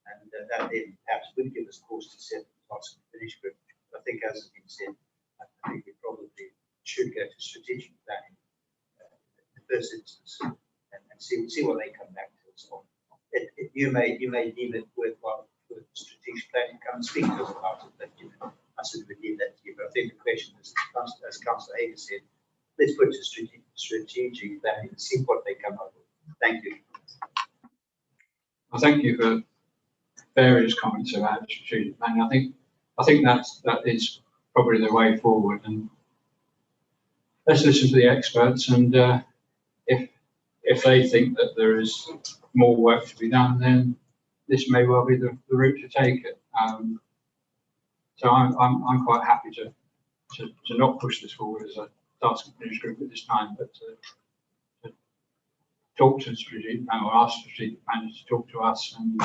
E: And that then perhaps would give us cause to set the task and finish group. I think, as has been said, I think we probably should go to strategic planning in the first instance and see what they come back to us on. You may deem it worthwhile for strategic planning to come and speak to us about it, but I sort of would leave that to you. But I think the question is, as Councillor Hager said, let's put to strategic planning and see what they come up with. Thank you.
D: Well, thank you for various comments about strategic planning. I think that is probably the way forward, and let's listen to the experts, and if they think that there is more work to be done, then this may well be the route to take it. So I'm quite happy to not push this forward as a task and finish group at this time, but to talk to strategic or ask strategic planners to talk to us, and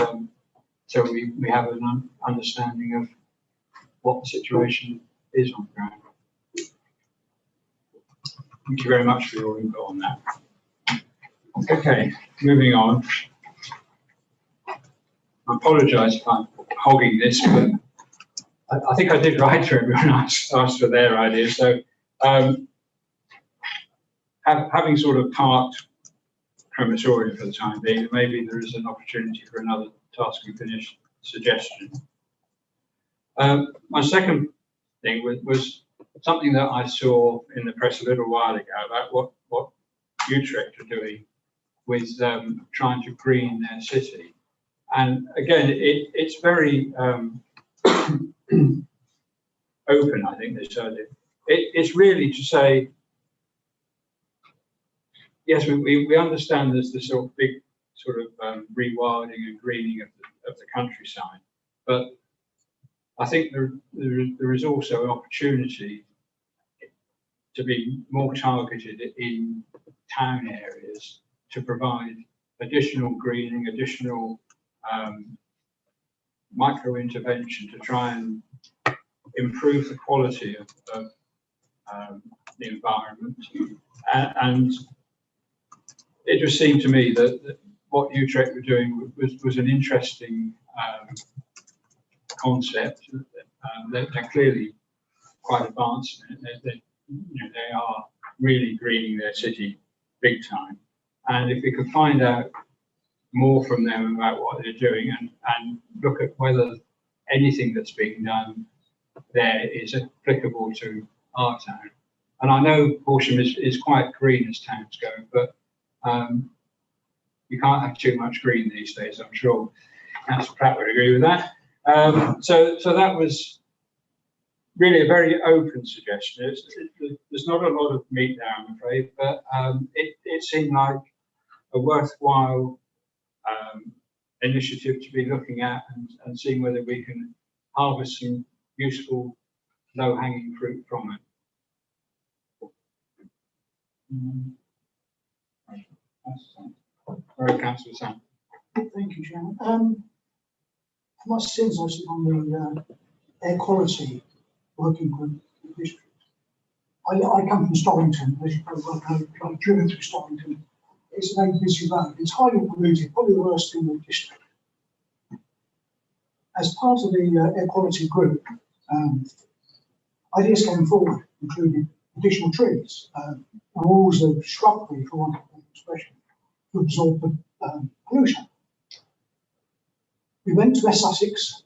D: so we have an understanding of what the situation is on the ground. Thank you very much for your input on that. Okay, moving on. I apologise if I'm hogging this, but I think I did right for everyone asked for their ideas. So having sort of parked crematorium for the time being, maybe there is an opportunity for another task and finish suggestion. My second thing was something that I saw in the press a little while ago about what Utrecht are doing with trying to green their city. And again, it's very open, I think they said it. It's really to say, yes, we understand there's this sort of big sort of rewilding and greening of the countryside, But I think there is also an opportunity to be more targeted in town areas to provide additional greening, additional micro intervention to try and improve the quality of the environment. And it just seemed to me that what Utrecht were doing was an interesting concept. They're clearly quite advanced. They are really greening their city big time. And if we could find out more from them about what they're doing and look at whether anything that's being done there is applicable to our town. And I know Horsham is quite green as towns go, but you can't have too much green these days, I'm sure. Councillor Pratt would agree with that. So that was really a very open suggestion. There's not a lot of meat there, I'm afraid, but it seemed like a worthwhile initiative to be looking at and seeing whether we can harvest some useful low-hanging fruit from it. Very Councillor Sam.
L: Thank you, Chairman. For my sins, I sit on the air quality working group district. I come from Stollington, as you probably well know. I've driven through Stollington. It's a very busy road. It's highly polluted, probably the worst in the district. As part of the air quality group, ideas came forward, including additional trees, walls of shrubbery, for want of an expression, to absorb the pollution. We went to West Sussex,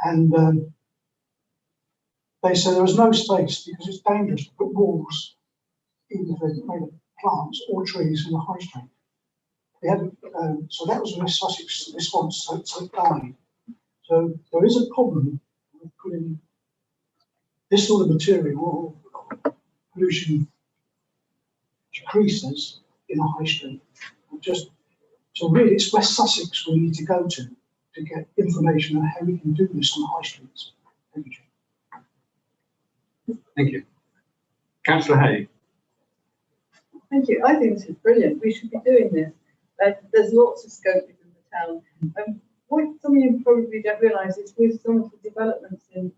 L: and they said there was no space because it's dangerous to put walls, even if they're made of plants or trees, in the high street. We had, so that was West Sussex response, so it died. So there is a problem with putting this sort of material or pollution decreases in a high street. So really it's West Sussex we need to go to get information on how we can do this on the high streets. Thank you.
D: Thank you. Councillor Hay.
C: Thank you. I think this is brilliant. We should be doing this. There's lots of scope within the town. What some of you probably don't realise is with some of the developments in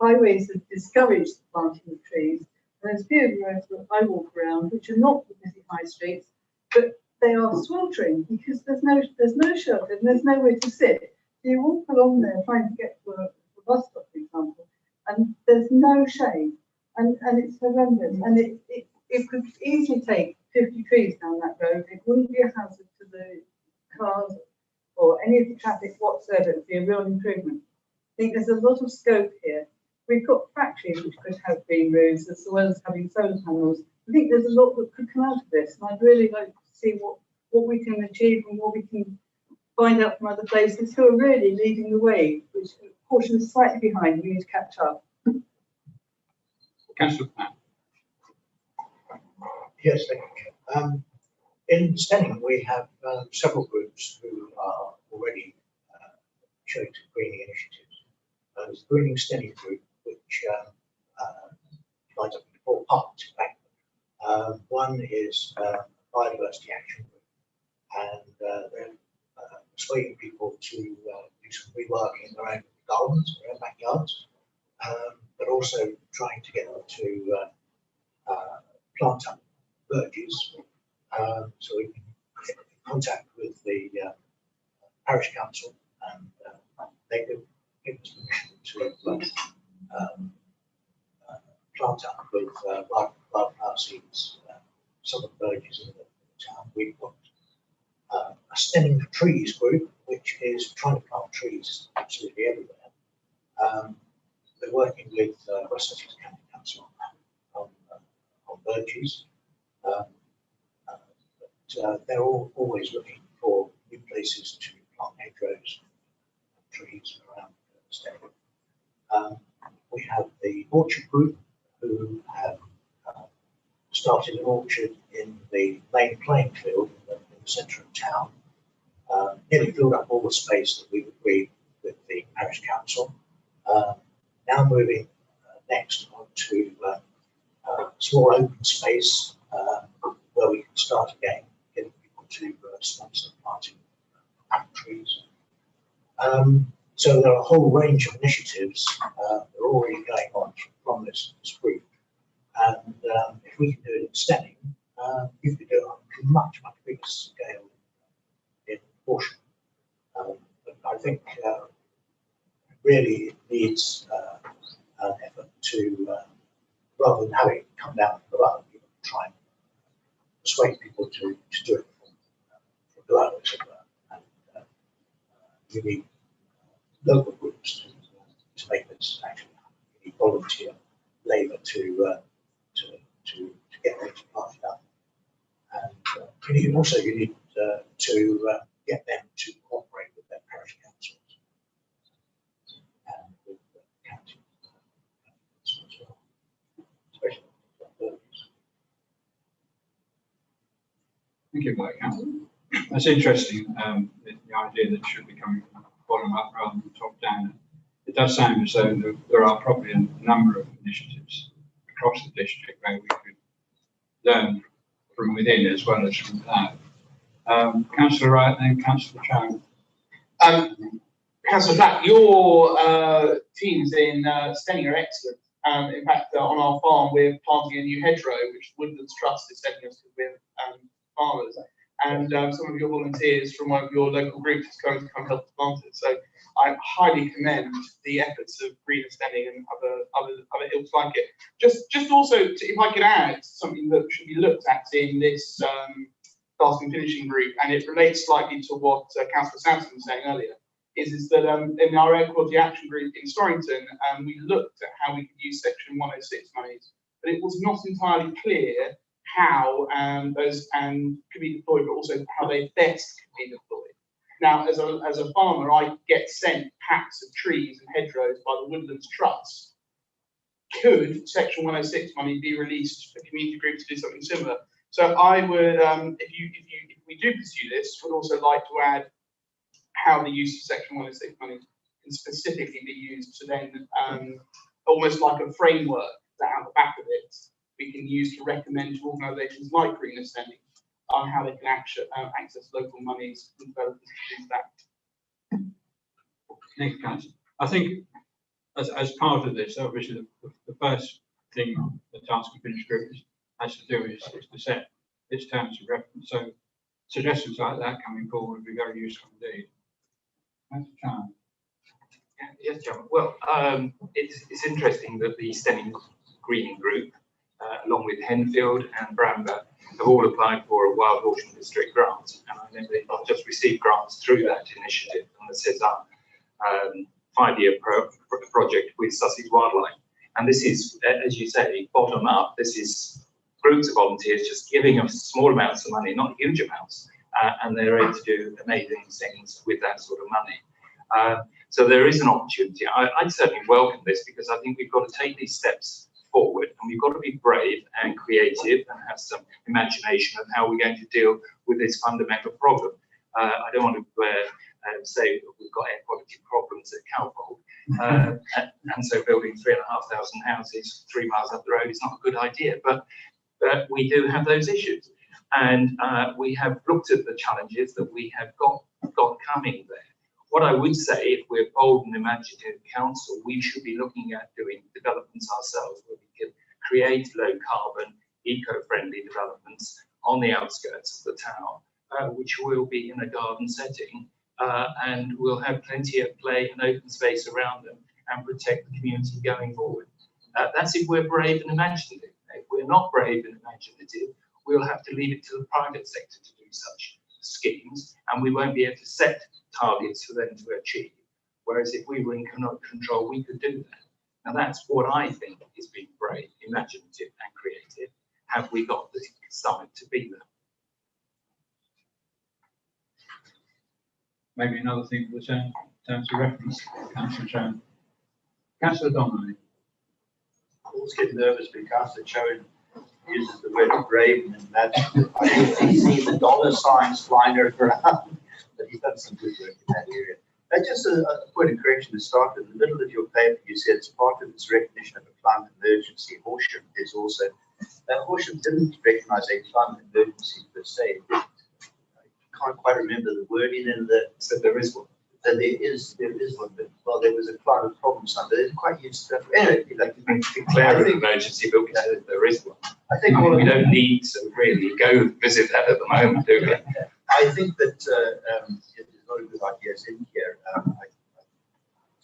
C: highways have discouraged the planting of trees. And there's a few of the roads that I walk around which are not the busy high streets, but they are sweltering because there's no shelter and there's nowhere to sit. So you walk along there trying to get to a bus stop, for example, and there's no shade, and it's horrendous. And it could easily take 50 trees down that road. It wouldn't be a hazard to the cars or any of the traffic whatsoever. It would be a real improvement. I think there's a lot of scope here. We've got factories which could have green roofs as well as having solar panels. I think there's a lot that could come out of this, and I'd really like to see what we can achieve and what we can find out from other places who are really leading the way, which Horsham is slightly behind. We need to catch up.
D: Councillor Platt.
E: Yes, thank you. In Stenning, we have several groups who are already showing some greening initiatives. There's the Greening Stenning group, which divides up into 4 parts, in fact. One is Biodiversity Action Group, and they're persuading people to do some rework in their own gardens, their own backyards, but also trying to get them to plant up verges, so we can get in contact with the parish council, and they could give us permission to plant up with wildflower seeds some of the verges in the town. We've got a Stenning Trees group, which is trying to plant trees absolutely everywhere. They're working with West Sussex County Council on verges. But they're always looking for new places to plant hedgerows and trees around Stenning. We have the Orchard Group, who have started an orchard in the main playing field in the centre of town. Nearly filled up all the space that we agreed
L: the parish council. Now moving next on to small open space where we can start again, getting people to sponsor planting apple trees. So there are a whole range of initiatives that are already going on from this group. And if we can do it in Stemming, you can do it on a much bigger scale in Torsion. But I think really it needs an effort to, rather than having it come down from above, you can try and persuade people to do it from below, as it were. And you need local groups to make this actually happen. You need volunteer labour to get things planted up. And you need to get them to cooperate with their parish councils and with the county council as well, especially with
D: Thank you, Mike. That's interesting. The idea that it should be coming from bottom up rather than top down. It does sound as though there are probably a number of initiatives across the district where we could learn from within as well as from without. Councillor Wright, then Councillor Chow.
K: Councillor Black, your teams in Stemming are excellent. In fact, on our farm, we're planting a new hedgerow, which Woodlands Trust is sending us with farmers. And some of your volunteers from one of your local groups is going to come help to plant it. So I highly commend the efforts of Green and Stemming and other ilks like it. Just also, if I could add something that should be looked at in this starting and finishing group, and it relates slightly to what Councillor Sampson was saying earlier, is that in our air quality action group in Storrington, we looked at how we could use Section 106 monies, but it was not entirely clear how those could be deployed, but also how they best could be deployed. Now, as a farmer, I get sent packs of trees and hedgerows by the Woodlands Trust. Could Section 106 money be released for community groups to do something similar? So I would, if we do pursue this, would also like to add how the use of Section 106 money can specifically be used to then almost like a framework that out the back of it we can use to recommend to organisations like Green and Stemming on how they can access local monies and developers to do that.
D: Thank you, Councillor. I think as part of this, obviously the first thing the task and finish group has to do is to set its terms of reference. So suggestions like that coming forward would be very useful indeed.
M: Yes, Chairman. Well, it's interesting that the Stemming Greening Group, along with Henfield and Bramber, have all applied for a Wild Horsham District grant. And I know they've just received grants through that initiative and the set up 5-year project with Sussex Wildlife. And this is, as you say, bottom up. This is groups of volunteers just giving us small amounts of money, not huge amounts, and they're able to do amazing things with that sort of money. So there is an opportunity. I'd certainly welcome this because I think we've got to take these steps forward and we've got to be brave and creative and have some imagination of how we're going to deal with this fundamental problem. I don't want to say that we've got air quality problems at Calfold, and so building 3,500 houses 3 miles up the road is not a good idea, but we do have those issues. And we have looked at the challenges that we have got coming there. What I would say, if we're bold and imaginative council, we should be looking at doing developments ourselves where we can create low carbon, eco-friendly developments on the outskirts of the town, which will be in a garden setting, and we'll have plenty of play and open space around them and protect the community going forward. That's if we're brave and imaginative. If we're not brave and imaginative, we'll have to leave it to the private sector to do such schemes, and we won't be able to set targets for them to achieve. Whereas if we were in control, we could do that. Now that's what I think is being brave, imaginative and creative. Have we got the stomach to be there?
D: Maybe another thing for the terms of reference, Councillor Chowan. Councillor Donnelly.
E: I always get nervous when Councillor Chowan uses the word brave and imaginative. I usually see the dollar signs flying around, but he's done some good work in that area. Just a point of correction to start with. In the middle of your paper, you said it's part of its recognition of a climate emergency. Horsham is also. Horsham didn't recognise a climate emergency per se. I can't quite remember the wording in the.
M: So there is one.
E: There is one, but well, there was a climate problem somewhere. They didn't quite use stuff. Anyway, like
M: Declare an emergency, but we know that there is one.
E: I think
M: we don't need to really go visit that at the moment, do we?
E: I think that it's not a good idea in here.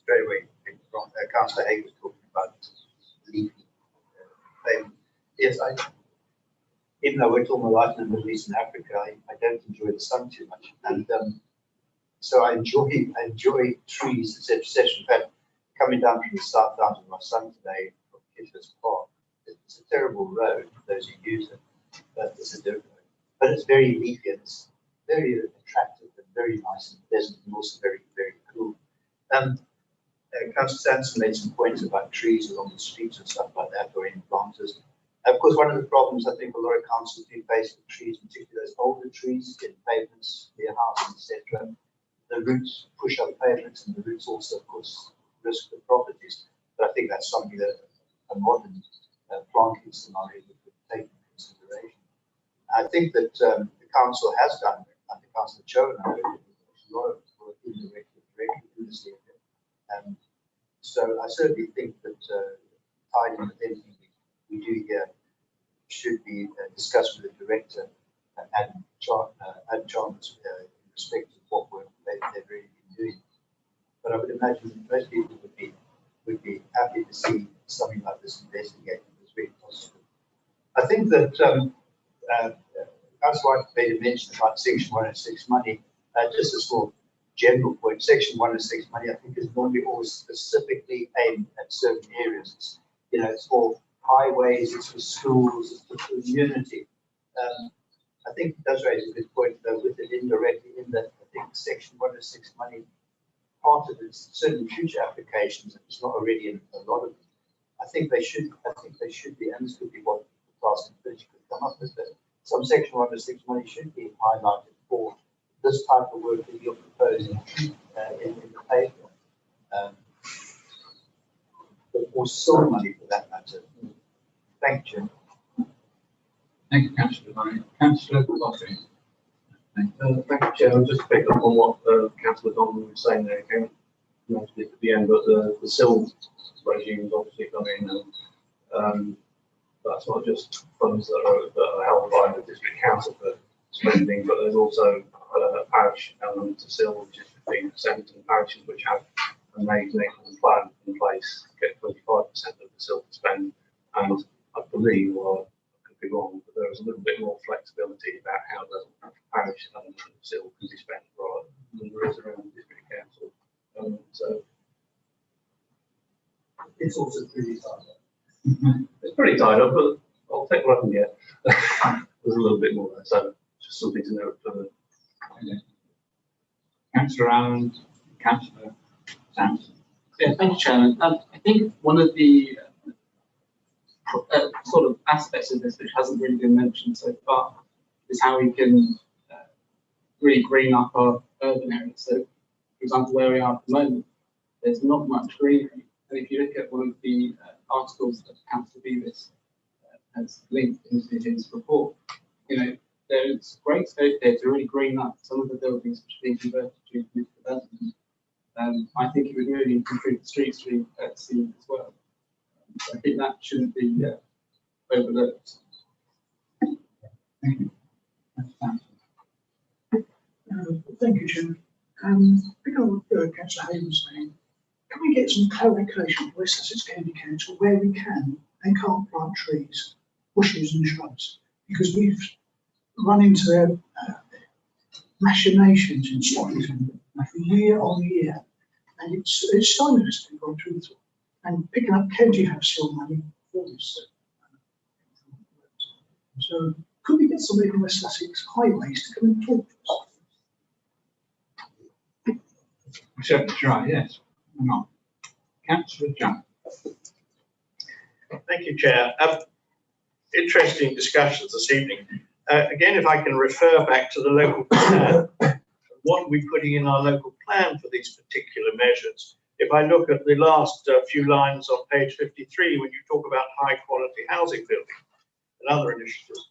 E: Straight away, Councillor Hay was talking about leafy pavement. Yes, even though I worked all my life in the Middle East and Africa, I don't enjoy the sun too much, and so I enjoy trees, etc. In fact, coming down from the south down to my son today from Kitchener's Park, it's a terrible road for those who use it, but it's a dirt road. But it's very leafy and it's very attractive and very nice and pleasant and also very, very cool. Councillor Sanson made some points about trees along the streets and stuff like that, or in planters. Of course, one of the problems I think a lot of councils do face with trees, particularly those older trees in pavements, near houses, etc. The roots push up pavements, and the roots also, of course, risk the properties. But I think that's something that a modern planting scenario would take into consideration. I think that the council has done, I think Councillor Cho and I have a lot of work indirectly in this area. So I certainly think that tied in with anything we do here should be discussed with the director and Chalmers in respect to what work they've really been doing. But I would imagine that most people would be happy to see something like this investigated. It's very possible. I think that Councillor White made a mention about Section 106 money. Just a small general point. Section 106 money, I think, is normally always specifically aimed at certain areas. It's for highways, it's for schools, it's for community. I think it does raise a good point, though, with it indirectly, in that I think Section 106 money, part of it, certainly future applications, it's not already in a lot of them. I think they should be, and this could be what the class and could come up with, that some Section 106 money should be highlighted for this type of work that you're proposing in the paper. Or some money for that matter. Thank you.
D: Thank you, Councillor Ryan. Councillor Lottie.
J: Thank you, Chair. Just to pick up on what Councillor Donald was saying there, again, mentioned it at the end, but the SIL regime is obviously coming, and that's not just funds that are held by the district council for spending, but there's also a parish element to SIL, which is 15%, and parishes which have a major plan in place get 25% of the SIL to spend. And I believe, well, I could be wrong, but there is a little bit more flexibility about how the parish element of SIL can be spent rather than there is around the district council. So
E: it's also pretty tight.
J: It's pretty tied up, but I'll take what I can get. There's a little bit more there, so just something to note for the.
D: Councillor Allen, Councillor Sanson.
H: Yeah, thank you, Chairman. I think one of the sort of aspects of this which hasn't really been mentioned so far is how we can really green up our urban areas. So, for example, where we are at the moment, there's not much greenery. And if you look at one of the articles that Councillor Beavis has linked into his report, there's great scope there to really green up some of the buildings which are being converted to youth development. I think it would really improve the street scene as well. I think that shouldn't be overlooked.
D: Thank you.
L: Thank you, Chairman. Pick on what Councillor Hay was saying, can we get some clarification from West Sussex County Council where we can and can't plant trees, bushes and shrubs? Because we've run into their machinations in Stockton year on year, and it's starting to be gone through. And picking up county house still money for this. So could we get somebody from West Sussex Highways to come and talk to us?
D: We certainly try, yes. Hang on. Councillor John.
F: Thank you, Chair. Interesting discussions this evening. Again, if I can refer back to the local plan from what are we putting in our local plan for these particular measures? If I look at the last few lines on page 53, when you talk about high quality housing building and other initiatives,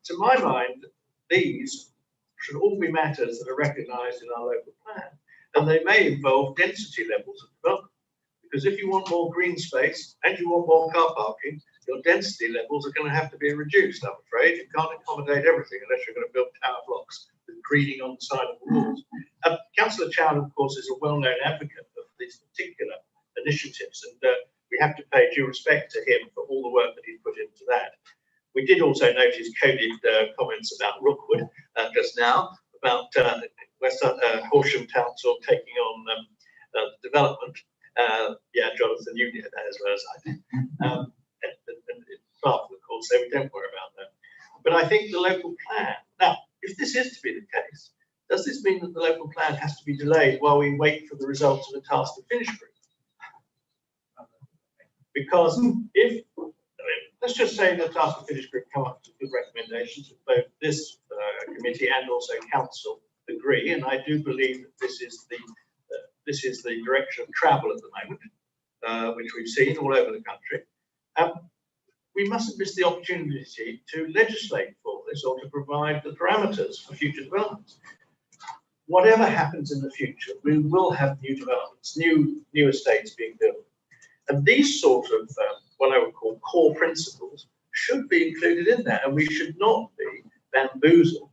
F: to my mind, these should all be matters that are recognised in our local plan, and they may involve density levels of development. Because if you want more green space and you want more car parking, your density levels are going to have to be reduced, I'm afraid. You can't accommodate everything unless you're going to build tower blocks with greening on the side of the walls. Councillor Chown, of course, is a well-known advocate of these particular initiatives, and we have to pay due respect to him for all the work that he put into that. We did also notice coded comments about Rookwood just now, about Horsham Council taking on development. Yeah, Jonathan, you knew that as well as I did. And Bath, of course, so we don't worry about that. But I think the local plan, now, if this is to be the case, does this mean that the local plan has to be delayed while we wait for the results of the task to finish group? Because if, let's just say the task to finish group come up with good recommendations that both this committee and also council agree, and I do believe that this is the direction of travel at the moment, which we've seen all over the country. We mustn't miss the opportunity to legislate for this or to provide the parameters for future developments. Whatever happens in the future, we will have new developments, new estates being built. And these sort of, what I would call core principles, should be included in there, and we should not be bamboozled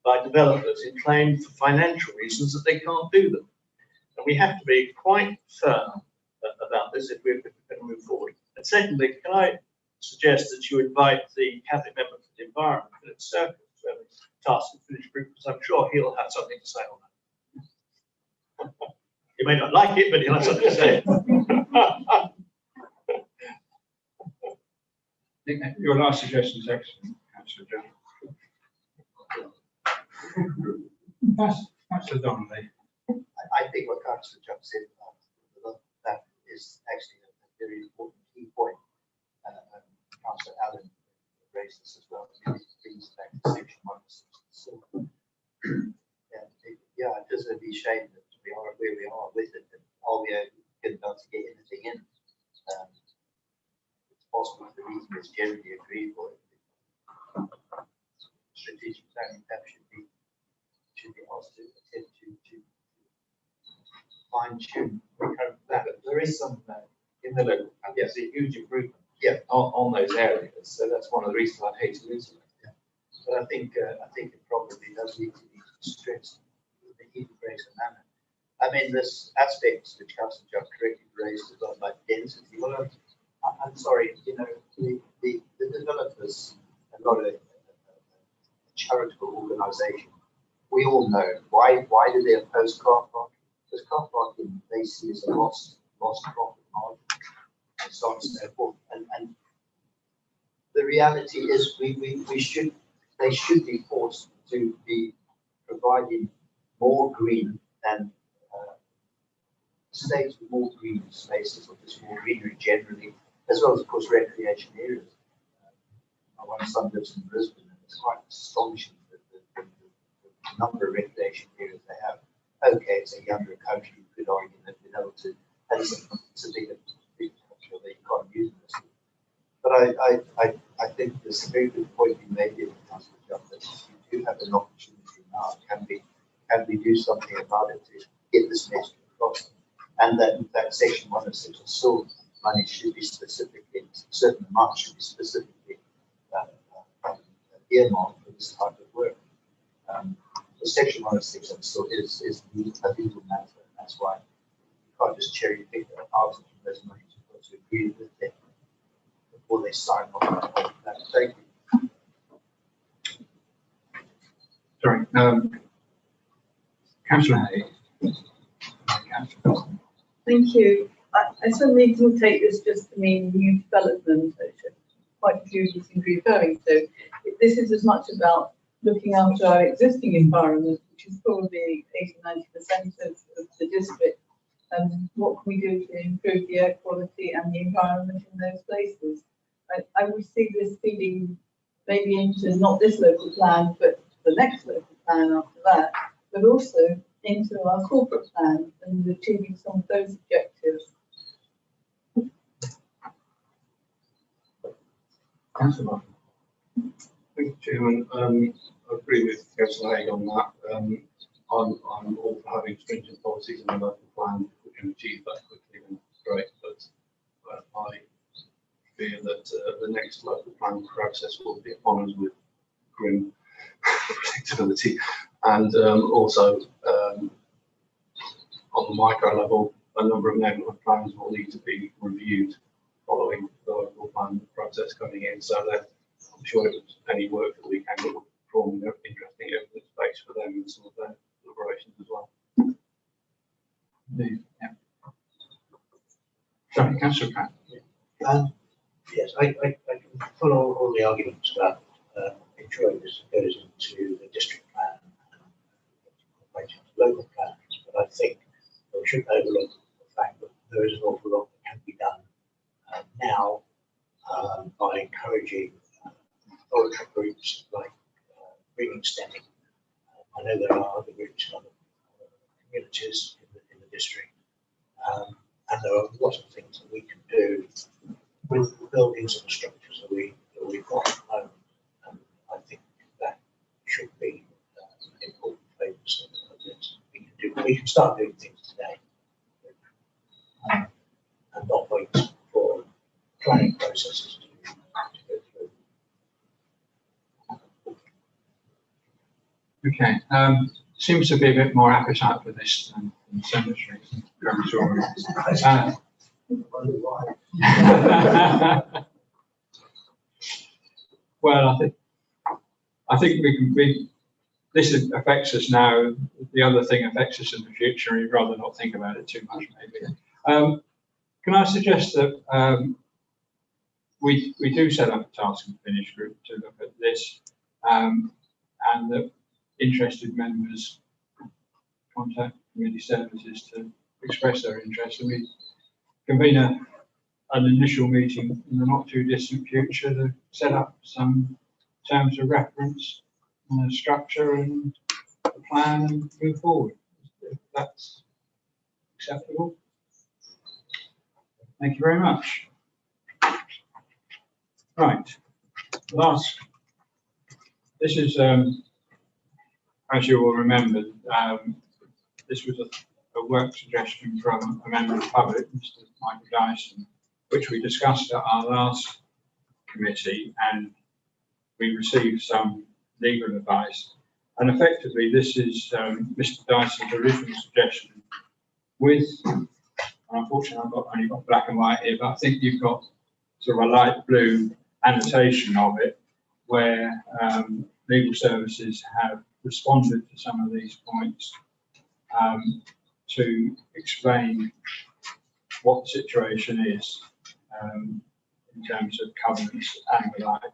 F: by developers in claiming for financial reasons that they can't do them. And we have to be quite firm about this if we're going to move forward. And secondly, can I suggest that you invite the Cabinet member for the Environment, Philip Circus, to have a task and finish group, because I'm sure he'll have something to say on that. You may not like it, but he'll have something to say.
D: Your last suggestion is excellent, Councillor Jones. Councillor Donnelly.
E: I think what Councillor Jones said that is actually a very important key point. Councillor Allen raised this as well. It brings back to section 1. Yeah, it is a be shame that we are where we are with it, and are we able to get anything in? It's possible the reason is generally agreeable. Strategic planning that should be asked to attempt to fine tune the current plan.
N: There is some in the local plan. Yes, a huge improvement.
E: Yeah,
N: on those areas. So that's one of the reasons I'd hate to lose it.
E: Yeah. But I think it probably does need to be stressed in an even greater manner. I mean, this aspect which Councillor John correctly raised about like density. Well, I'm sorry, you know, the developers are not a charitable organisation. We all know why do they oppose car parking? Because car parking they see as a lost profit margin. And so on and so forth. And the reality is they should be forced to be providing more green and states with more green spaces, or just more greenery generally, as well as of course recreation areas. My son lives in Brisbane, and it's quite astonishing the number of recreation areas they have. Okay, it's a younger country, you could argue that being able to, and it's a bigger that you can't use this. But I think there's a very good point you made here, Councillor John, that you do have an opportunity now. Can we do something about it to get this message across? And that in fact section 1 of Central Soil money should be specifically, certain amounts should be specifically earmarked for this type of work. The section 1 of Central Soil is a legal matter, and that's why you can't just cherry pick out of those money to agree with them before they sign off. Thank you.
D: Sorry, Councillor Hay.
C: Thank you. I certainly do take this just to mean new development, which quite a few seem to be referring to. This is as much about looking after our existing environment, which is probably 80–90% of the district, and what can we do to improve the air quality and the environment in those places. I would see this feeding maybe into not this local plan, but the next local plan after that, but also into our corporate plan and achieving some of those objectives.
D: Councillor
J: Thank you, Chairman. I agree with Councillor Haig on that. I'm all for having stringent policies in the local plan. If we can achieve that quickly, then great. But I fear that the next local plan process will be upon us with grim predictability, and also on the micro level, a number of neighbourhood plans will need to be reviewed following the local plan process coming in. So that I'm sure it's any work that we can do from interesting evidence base for them and some of their deliberations as well.
D: Yeah. Sorry, Councillor Pratt.
E: Yes, I can follow all the arguments about ensuring this goes into the district plan and local plans, but I think we shouldn't overlook the fact that there is an awful lot that can be done now by encouraging voluntary groups like greening stemming. I know there are other groups in other communities in the district, and there are lots of things that we can do with the buildings and the structures that we've got at the moment. And I think that should be an important focus of this. We can start doing things today and not wait for planning processes to go through.
D: Okay. Seems to be a bit more appetite for this than cemeteries and crematoriums. Well, I think we can. This affects us now. The other thing affects us in the future. You'd rather not think about it too much, maybe. Can I suggest that we do set up a task and finish group to look at this, and that interested members contact community services to express their interest, and we convene an initial meeting in the not too distant future to set up some terms of reference, structure and a plan and move forward. If that's acceptable. Thank you very much. Right, last, this is, as you will remember, this was a work suggestion from a member of the public, Mr. Michael Dyson, which we discussed at our last committee, and we received some legal advice. And effectively, this is Mr. Dyson's original suggestion with, unfortunately, I've only got black and white here, but I think you've got sort of a light blue annotation of it, where legal services have responded to some of these points to explain what the situation is in terms of covenants and the like.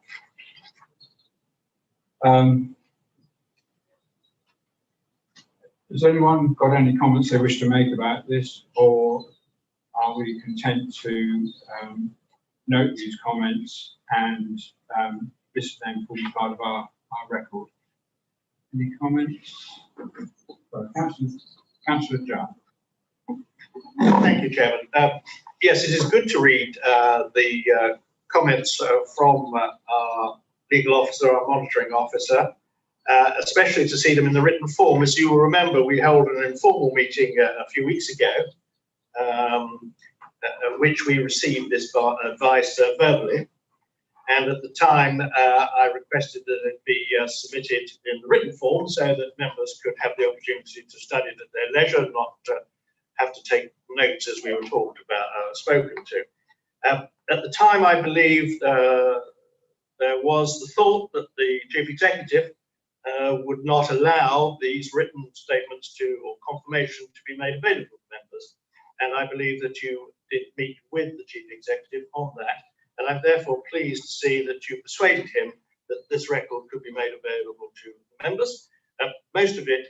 D: Has anyone got any comments they wish to make about this, or are we content to note these comments and this then forms part of our record? Any comments? Councillor John.
F: Thank you, Chairman. Yes, it is good to read the comments from our legal officer, our monitoring officer, especially to see them in the written form. As you will remember, we held an informal meeting a few weeks ago, at which we received this advice verbally. And at the time, I requested that it be submitted in the written form so that members could have the opportunity to study it at their leisure, not have to take notes as we were talked about, spoken to. At the time, I believe there was the thought that the Chief Executive would not allow these written statements or confirmation to be made available to members. And I believe that you did meet with the Chief Executive on that. And I'm therefore pleased to see that you persuaded him that this record could be made available to the members. Most of it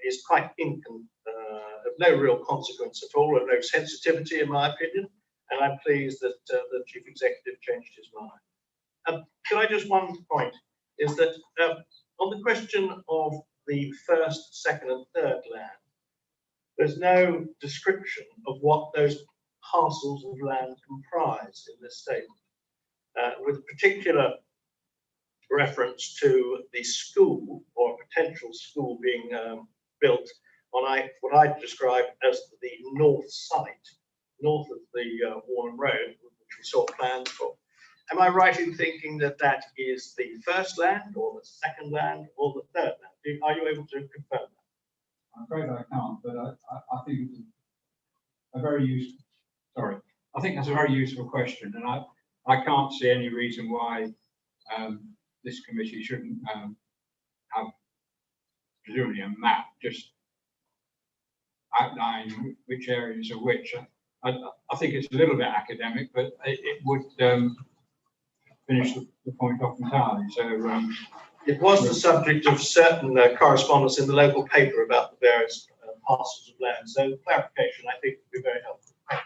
F: is quite of no real consequence at all, and no sensitivity in my opinion. And I'm pleased that the Chief Executive changed his mind. Can I just one point is that on the question of the first, second and third land, there's no description of what those parcels of land comprise in this statement, with particular reference to the school or potential school being built on what I describe as the north site, north of the Warren Road, which we saw plans for. Am I right in thinking that that is the first land or the second land or the third land? Are you able to confirm that?
D: I'm afraid I can't, but I think it's a very useful, sorry, I think that's a very useful question, and I can't see any reason why this committee shouldn't have presumably a map, just outline which areas are which. I think it's a little bit academic, but it would finish the point off entirely. So
F: it was the subject of certain correspondence in the local paper about the various parcels of land. So clarification, I think, would be very helpful. Thank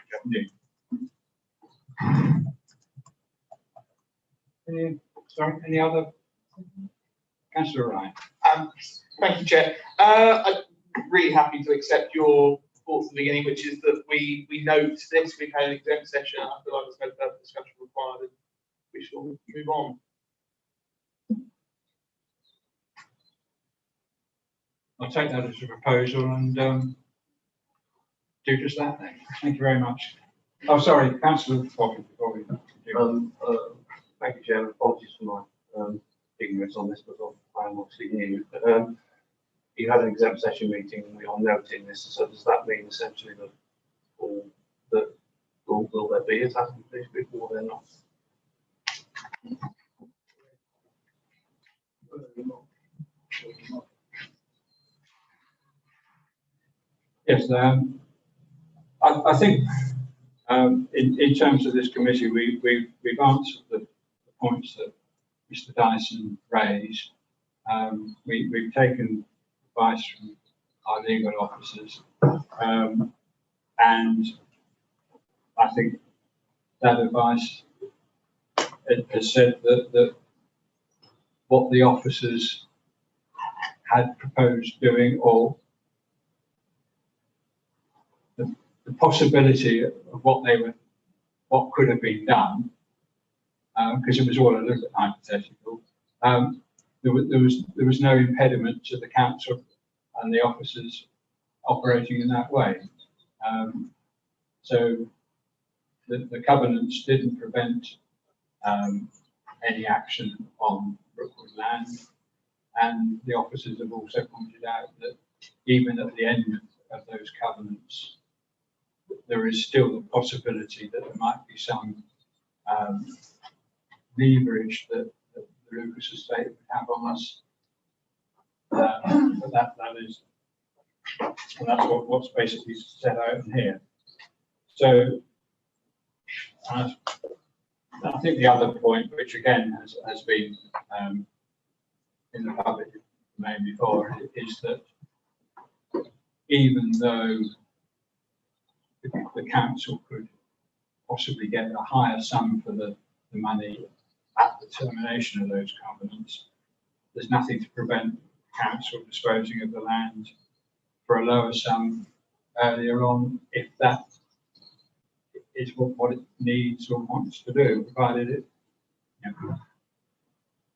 F: you,
D: John. Any other? Councillor Ryan.
K: Thank you, Chair. I'm really happy to accept your report from the beginning, which is that we note this, we've had an exempt session, I feel like there's no further discussion required, and we shall move on.
D: I'll take that as a proposal and do just that then. Thank you very much. Oh, sorry, Councillor Bobby.
J: Thank you, Chairman. Apologies for my ignorance on this, but I'm obviously new. But you had an exempt session meeting and we are noting this. So does that mean essentially that will there be a task force before they're not?
D: Yes, I think in terms of this committee, we've answered the points that Mr. Dyson raised. We've taken advice from our legal officers, and I think that advice has said that what the officers had proposed doing, or the possibility of what could have been done, because it was all a little bit hypothetical. There was no impediment to the council and the officers operating in that way. So the covenants didn't prevent any action on Brookwood land, and the officers have also pointed out that even at the end of those covenants, there is still the possibility that there might be some leverage that the Lucas estate would have on us. But that's what's basically set out in here. So I think the other point, which again has been in the public domain before, is that even though the council could possibly get a higher sum for the money at the termination of those covenants, there's nothing to prevent council disposing of the land for a lower sum earlier on, if that is what it needs or wants to do, provided it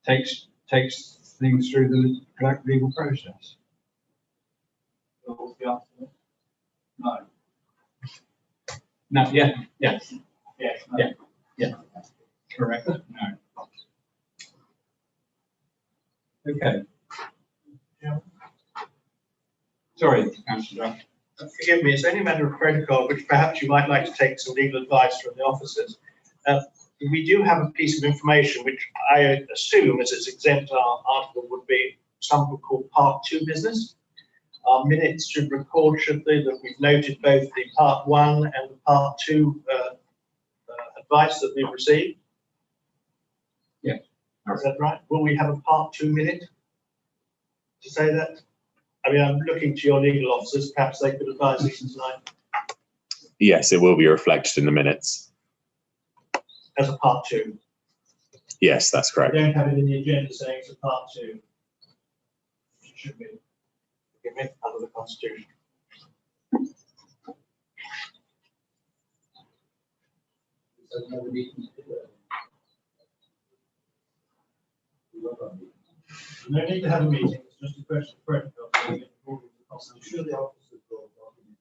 D: takes things through the correct legal process.
K: What's the answer? No.
D: No, yeah, yes.
K: Yes. No.
D: Yeah. Correct. No. Okay. Sorry, Councillor.
F: Forgive me, it's only a matter of protocol, which perhaps you might like to take some legal advice from the officers. We do have a piece of information which I assume, as it's exempt our article, would be something called Part 2 business. Our minutes should record, should they, that we've noted both the Part 1 and the Part 2 advice that we've received?
D: Yeah.
F: Is that right? Will we have a Part 2 minute to say that? I mean, I'm looking to your legal officers, perhaps they could advise us tonight.
B: Yes, it will be reflected in the minutes.
F: As a Part 2?
B: Yes, that's correct.
F: I don't have it in the agenda saying it's a Part 2. It should be. given under the Constitution.
D: No need to have a meeting, it's just a question of protocol.
E: I'm sure the officers will document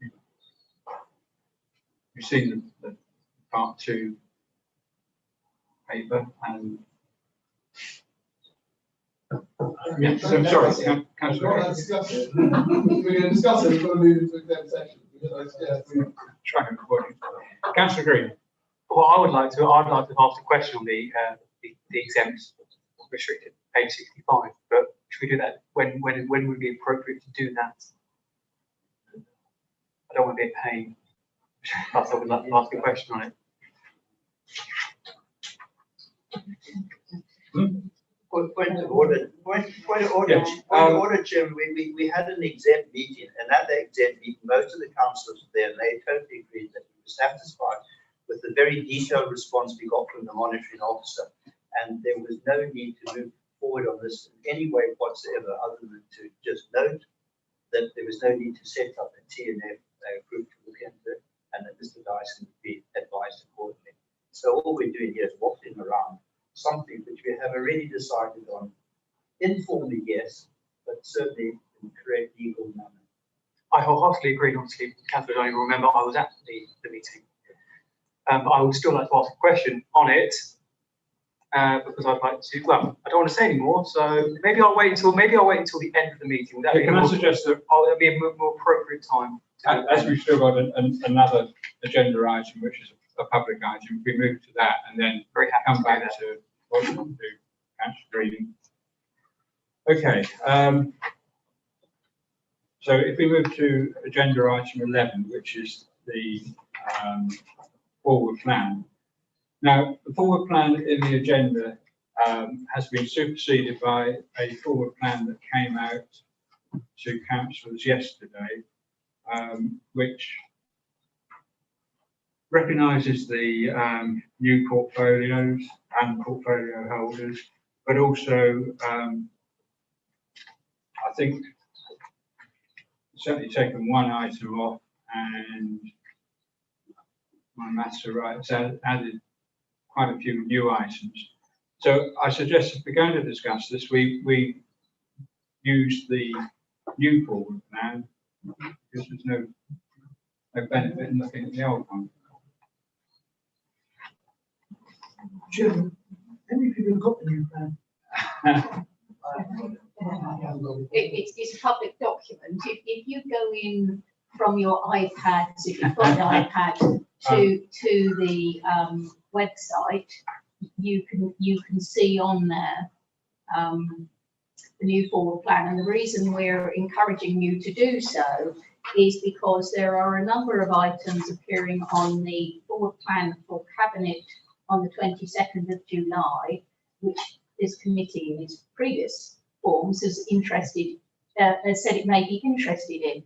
E: it.
D: You've seen the part 2 paper and. Yeah, so sorry, Councillor.
H: We're going to discuss it. We're going to discuss it before we move into executive session.
D: Try and avoid it. Councillor Green.
I: Well, I'd like to ask a question on the exempt restricted page 65, but should we do that when would it be appropriate to do that? I don't want to be a pain, but I would like to ask a question on it.
E: Point of order, Chairman, we had an exempt meeting, another exempt meeting, most of the councillors were there, and they totally agreed that we were satisfied with the very detailed response we got from the monitoring officer, and there was no need to move forward on this in any way whatsoever, other than to just note that there was no need to set up a TNF group to look into it, and that Mr. Dyson would be advised accordingly. So all we're doing here is walking around something which we have already decided on, informally, yes, but certainly in the correct legal manner.
I: I wholeheartedly agree. Obviously, Councillor Donny will remember I was at the meeting. But I would still like to ask a question on it because I'd like to. Well, I don't want to say any more, so maybe I'll wait until the end of the meeting.
D: Can I suggest that
I: that'd be a more appropriate time.
D: As we've still got another agenda item, which is a public item, we move to that and then come back to what we want to do. Councillor Green. Okay. So if we move to agenda item 11, which is the forward plan. Now, the forward plan in the agenda has been superseded by a forward plan that came out to councillors yesterday, which recognises the new portfolios and portfolio holders, but also I think certainly taken one item off, and my maths are right, it's added quite a few new items. So I suggest if we're going to discuss this, we use the new forward plan, because there's no benefit in looking at the old one.
L: Chairman, how many people have got the new plan?
G: It's a public document. If you go in from your iPads, if you've got an iPad to the website, you can see on there the new forward plan. And the reason we're encouraging you to do so is because there are a number of items appearing on the forward plan for Cabinet on the 22nd of July, which this committee in its previous forms has said it may be interested in.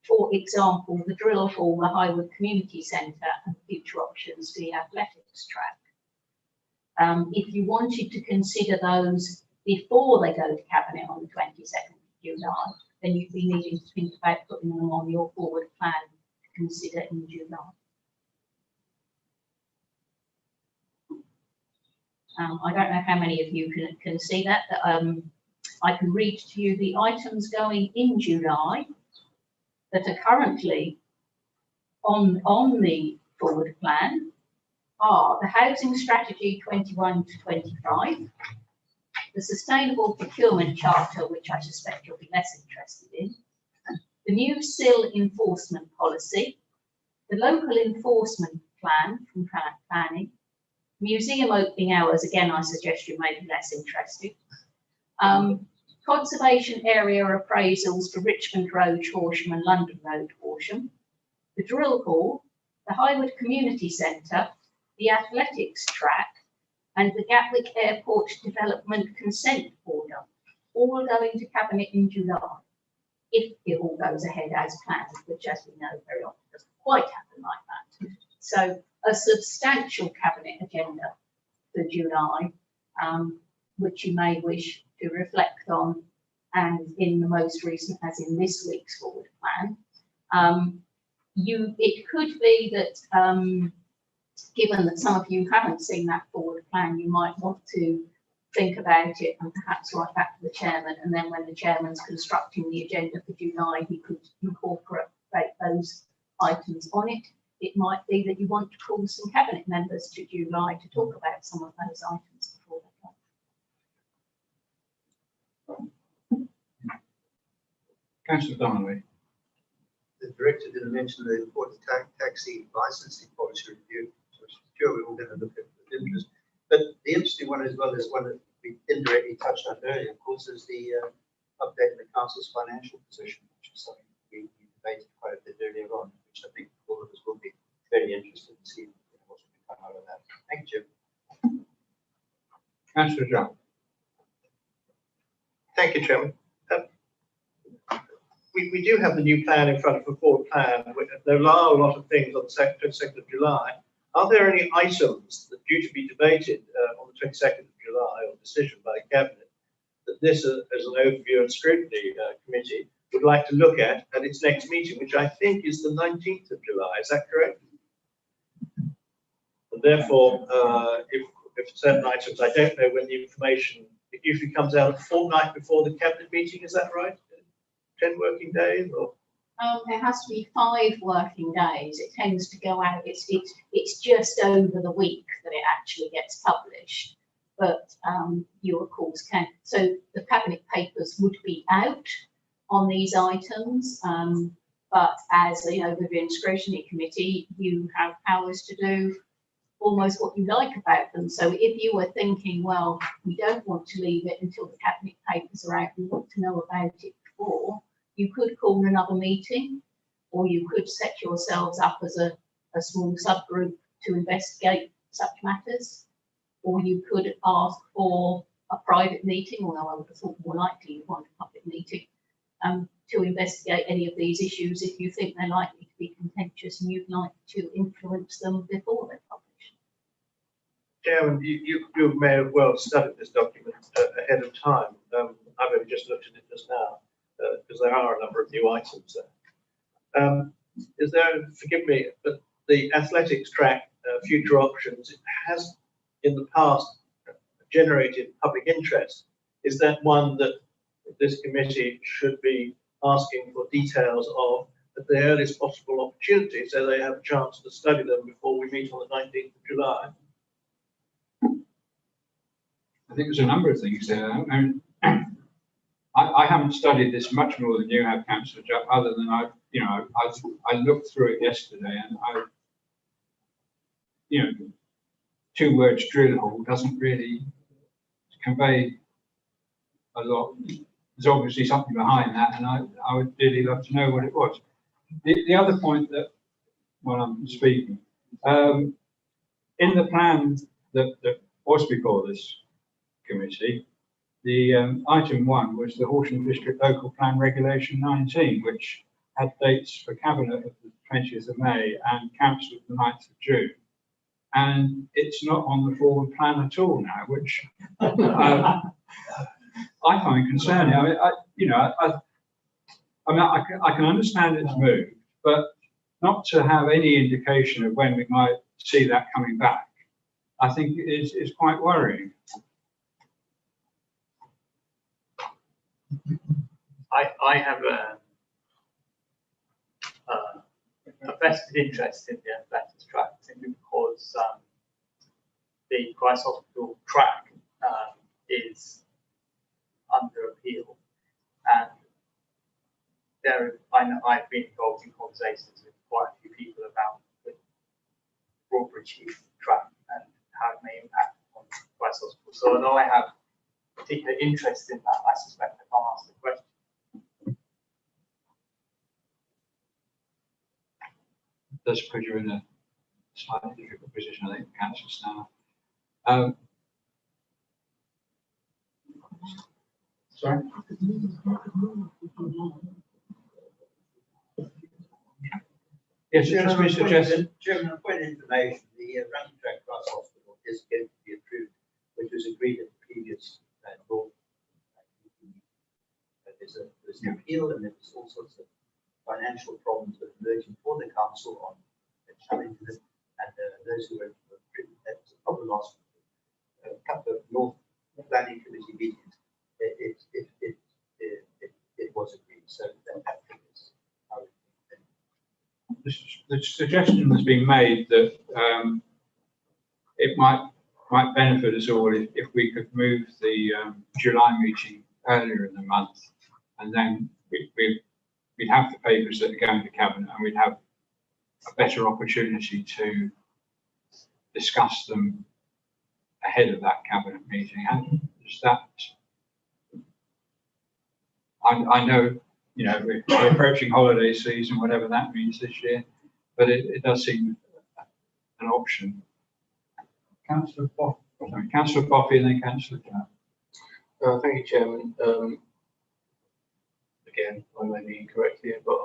G: For example, the drill hall, the Highwood Community Centre, and future options for the athletics track. If you wanted to consider those before they go to Cabinet on the 22nd of July, then you'd be needing to think about putting them on your forward plan to consider in July. I don't know how many of you can see that, but I can read to you the items going in July that are currently on the forward plan are the Housing Strategy 21 to 25, the Sustainable Procurement Charter, which I suspect you'll be less interested in, the new SIL enforcement policy, the local enforcement plan from planning, museum opening hours, again, I suggest you may be less interested. Conservation area appraisals for Richmond Road, Horsham and London Road, Horsham. The drill hall, the Highwood Community Centre, the athletics track and the Gatwick Airport Development Consent Order, all going to Cabinet in July, if it all goes ahead as planned, which as we know very often doesn't quite happen like that. So a substantial Cabinet agenda for July, which you may wish to reflect on, and in the most recent, as in this week's forward plan. It could be that, given that some of you haven't seen that forward plan, you might want to think about it and perhaps write back to the chairman, and then when the chairman's constructing the agenda for July, he could incorporate those items on it. It might be that you want to call some cabinet members to July to talk about some of those items before they come.
D: Councillor Donnelly.
E: The director didn't mention the important taxi licensing policy review, which I'm sure we're all going to look at with interest. But the interesting one as well is one that we indirectly touched on earlier, of course, is the update of the council's financial position, which is something we debated quite a bit earlier on, which I think all of us will be very interested in seeing what's going to come out of that. Thank you.
D: Councillor John.
F: Thank you, Chairman. We do have the new plan in front of the forward plan. There are a lot of things on the 22nd of July. Are there any items that are due to be debated on the 22nd of July, or decision by the Cabinet, that this, as an overview and scrutiny committee, would like to look at its next meeting, which I think is the 19th of July? Is that correct? And therefore, if certain items, I don't know when the information, it usually comes out a fortnight before the Cabinet meeting, is that right? 10 working days, or?
G: There has to be 5 working days. It tends to go out, it's just over the week that it actually gets published. But you of course can, so the cabinet papers would be out on these items, but as the overview and scrutiny committee, you have powers to do almost what you like about them. So if you were thinking, well, we don't want to leave it until the cabinet papers are out, we want to know about it before, you could call another meeting, or you could set yourselves up as a small subgroup to investigate such matters, or you could ask for a private meeting, although I would have thought more likely you want a public meeting, to investigate any of these issues if you think they're likely to be contentious and you'd like to influence them before they're published.
F: Chairman, you may have well studied this document ahead of time. I've only just looked at it just now, because there are a number of new items there. Is there, forgive me, but the athletics track future options, it has in the past generated public interest. Is that one that this committee should be asking for details of at the earliest possible opportunity, so they have a chance to study them before we meet on the 19th of July?
D: I think there's a number of things there. I haven't studied this much more than you have, Councillor Jupp, other than I looked through it yesterday, and two words drill hole doesn't really convey a lot. There's obviously something behind that, and I would really love to know what it was. The other point that, while I'm speaking, in the plan that was before this committee, the item 1 was the Horsham District Local Plan Regulation 19, which had dates for Cabinet of the 20th of May and Council of the 9th of June. And it's not on the forward plan at all now, which I find concerning. I can understand it's moved, but not to have any indication of when we might see that coming back, I think is quite worrying.
F: I have a vested interest in the athletics track, simply because the Christ Hospital track is under appeal, and I've been involved in conversations with quite a few people about the Broadbridge Heath track and how it may impact on Christ Hospital. So although I have particular interest in that, I suspect I can't ask the question.
D: Does put you in a slightly difficult position, I think, Councillor Snell. Sorry? Yes, just me suggesting.
E: Chairman, a point of information, the running track Christ Hospital is going to be approved, which was agreed at the previous there's an appeal, and there was all sorts of financial problems that emerging for the council on the challenges, and those who were that was a problem last a couple of North Planning Committee meetings. It was agreed, so that is how
D: The suggestion has been made that it might benefit us all if we could move the July meeting earlier in the month, and then we'd have the papers that are going to cabinet, and we'd have a better opportunity to discuss them ahead of that cabinet meeting. And is that, I know, you know, we're approaching holiday season, whatever that means this year, but it does seem an option. Councillor Boffey and then Councillor Clark.
J: Thank you, Chairman. Again, I may be incorrect here, but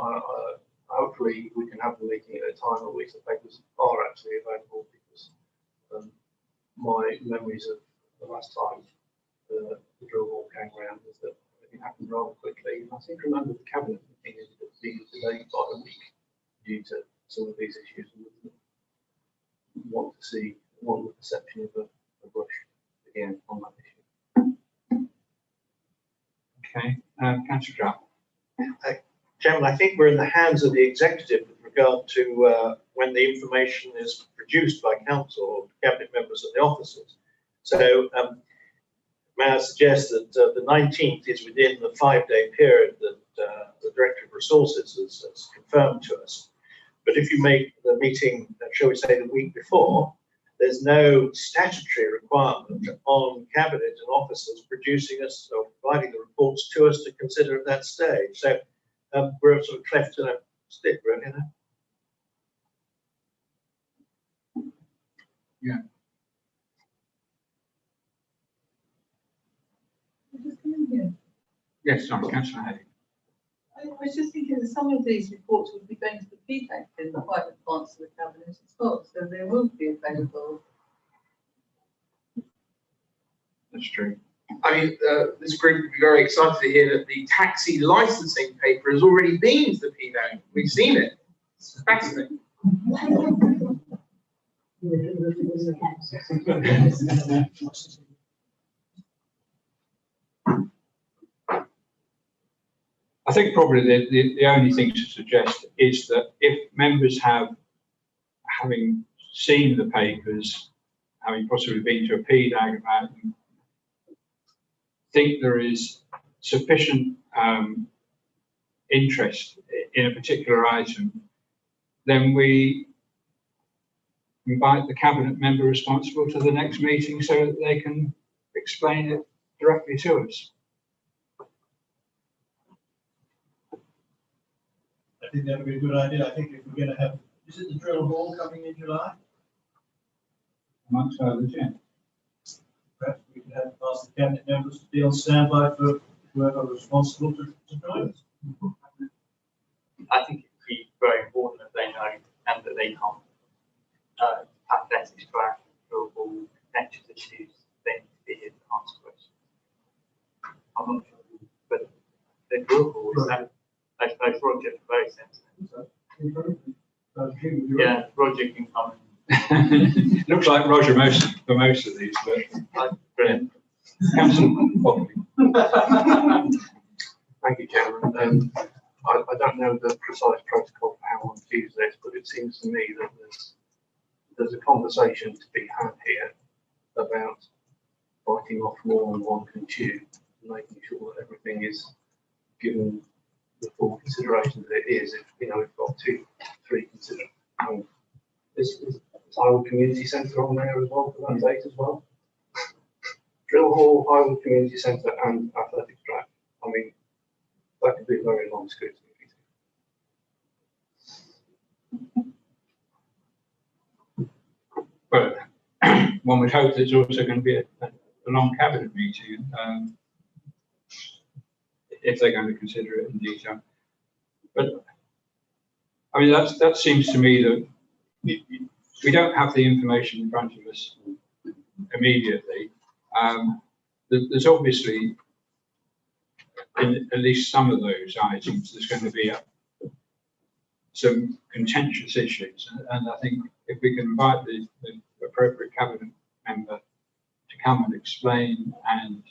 J: hopefully we can have the meeting at a time at which the papers are actually available, because my memories of the last time the drill ball came around is that it happened rather quickly. And I seem to remember the cabinet meeting is being delayed by a week due to some of these issues. We want to see the perception of a rush again on that issue.
D: Okay, Councillor Clark.
F: Chairman, I think we're in the hands of the executive with regard to when the information is produced by council or cabinet members and the officers. So may I suggest that the 19th is within the 5-day period that the Director of Resources has confirmed to us. But if you make the meeting, shall we say, the week before, there's no statutory requirement on cabinet and officers producing us or providing the reports to us to consider at that stage. So we're sort of cleft in a stick, really,
D: Yeah. Yes, sorry, Councillor Hay.
C: I was just thinking that some of these reports would be going to the PDAC in quite advance of the cabinet as well, so they will be available.
D: That's true.
O: I mean, this group would be very excited to hear that the taxi licensing paper has already been to the PDAC. We've seen it. It's fascinating.
D: I think probably the only thing to suggest is that if members having seen the papers, having possibly been to a PDAG about them, think there is sufficient interest in a particular item, then we invite the cabinet member responsible to the next meeting so that they can explain it directly to us.
P: I think that would be a good idea. I think if we're going to have, is it the drill hall coming in July?
D: Amongst others, yeah.
P: Perhaps we could have ask the cabinet members to be on standby for whoever is responsible to join us.
K: I think it would be very important that they know and that they can't athletics track, drill ball, contentious issues, they need to be here to answer questions. I'm not sure, but the drill ball is that, I suppose Roger for both senses. Yeah, Roger can come in.
D: Looks like Roger for most of these, but
K: brilliant.
D: Councillor Boffey.
J: Thank you, Chairman. I don't know the precise protocol for how one views this, but it seems to me that there's a conversation to be had here about biting off more than one can chew, and making sure that everything is given the full consideration that it is. If you know, we've got 2, 3 consider. Is Highwood Community Centre on there as well for that date as well? Drill hall, Highwood Community Centre, and athletics track. I mean, that could be a very long scrutiny meeting.
D: Well, one would hope there's also going to be a long cabinet meeting, if they're going to consider it in detail. But I mean, that seems to me that we don't have the information in front of us immediately. There's obviously in at least some of those items, there's going to be some contentious issues. And I think if we can invite the appropriate cabinet member to come and explain and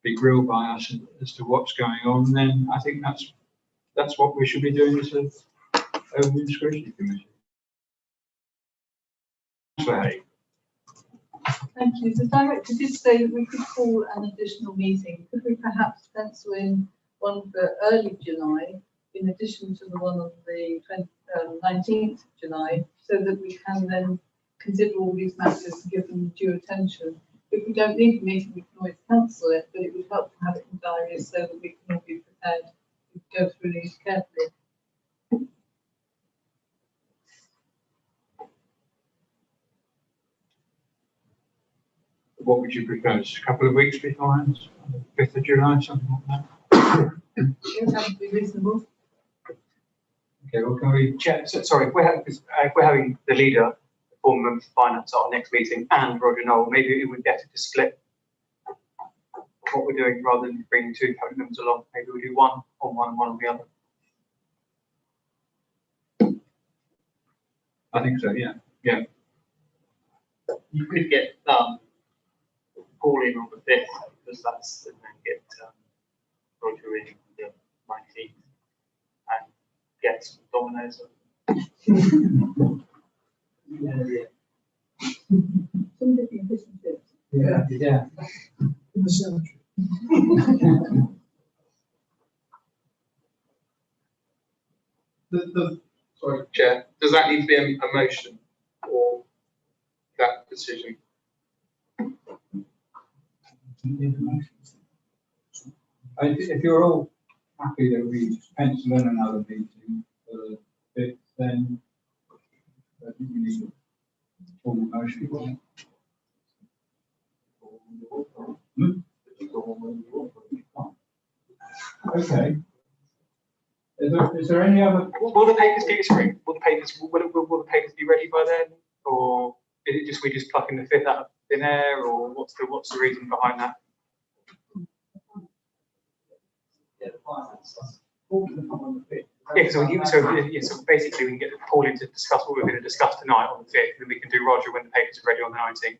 D: be grilled by us as to what's going on, then I think that's what we should be doing as an Overview Scrutiny Committee.
C: Thank you. The director did say that we could call an additional meeting. Could we perhaps pencil in one for early July, in addition to the one on the 19th of July, so that we can then consider all these matters and give them due attention? If we don't need the meeting, we can always cancel it, but it would help to have it in diaries so that we can all be prepared to go through these carefully.
D: What would you prefer? Just a couple of weeks beforehand? 5th of July, something like that?
C: It have to be reasonable.
D: Okay, well, can we?
I: Chair, sorry, if we're having the leader, the former member of finance at our next meeting, and Roger Noel, maybe it would be better to split what we're doing rather than bringing two cabinet members along. Maybe we do one on one and one on the other.
D: I think so, yeah. Yeah.
K: You could get Paul in on the 5th, because that's, and then get Roger in the 19th, and get some dominoes.
C: Some different fish and chips.
L: Yeah.
D: Yeah.
L: In the cemetery.
O: Sorry, Chair, does that need to be a motion or that decision?
D: If you're all happy that we pencil in another meeting for the 5th, then I think we need a formal motion for it. Okay. Is there any other?
I: Will the papers be sorry? Will the papers be ready by then, or is it just we just plucking the 5th out of thin air, or what's the reason behind that? Yeah, so basically we can get Paul in to discuss what we're going to discuss tonight on the 5th, and we can do Roger when the papers are ready on the 19th.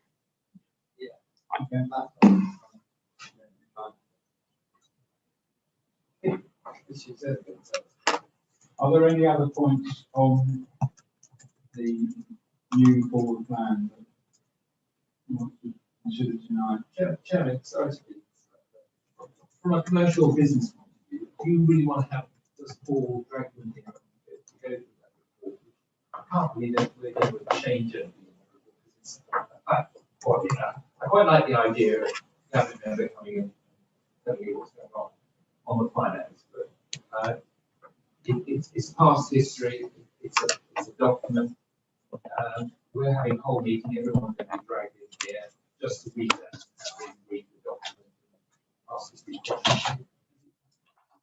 D: Are there any other points on the new board plan that you want to consider tonight?
H: Chairman, sorry, from a commercial business point of view, do you really want to have this whole document to go through that report? I can't believe that we're going to change it. I quite like the idea of having a bit coming in, telling you what's going on the finance, but it's past history. It's a document. We're having a whole meeting. Everyone's going to be dragged in here just to read that. Read the document. Ask us these questions. Is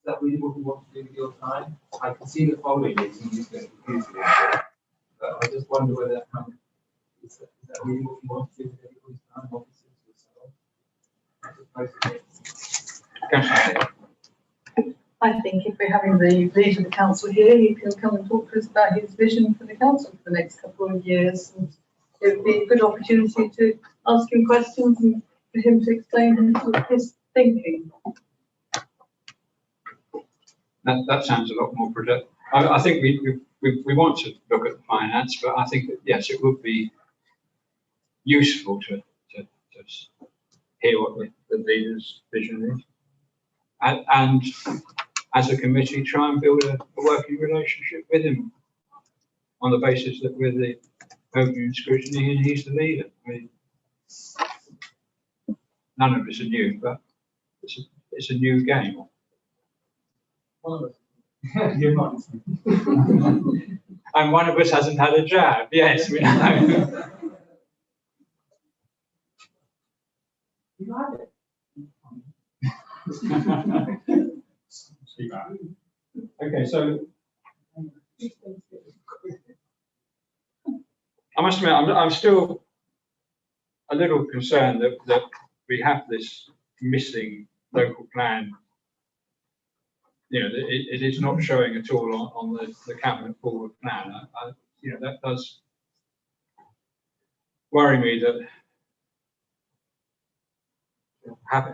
H: that really what we want to do with your time? I can see the following meeting is going to confuse you, but I just wonder whether is that really what we want to do with everybody's time, officers yourself?
C: I think if we're having the leader of the council here, he can come and talk to us about his vision for the council for the next couple of years. And it would be a good opportunity to ask him questions and for him to explain his thinking.
D: That sounds a lot more productive. I think we want to look at the finance, but I think that, yes, it would be useful to hear what the leader's vision is. And as a committee, try and build a working relationship with him on the basis that we're the Overview Scrutiny and he's the leader. I mean, none of us are new, but it's a new game.
H: You're not.
D: And one of us hasn't had a jab. Yes, we know.
H: You like it.
D: Okay, so I must admit, I'm still a little concerned that we have this missing local plan, it is not showing at all on the cabinet forward plan. That does worry me that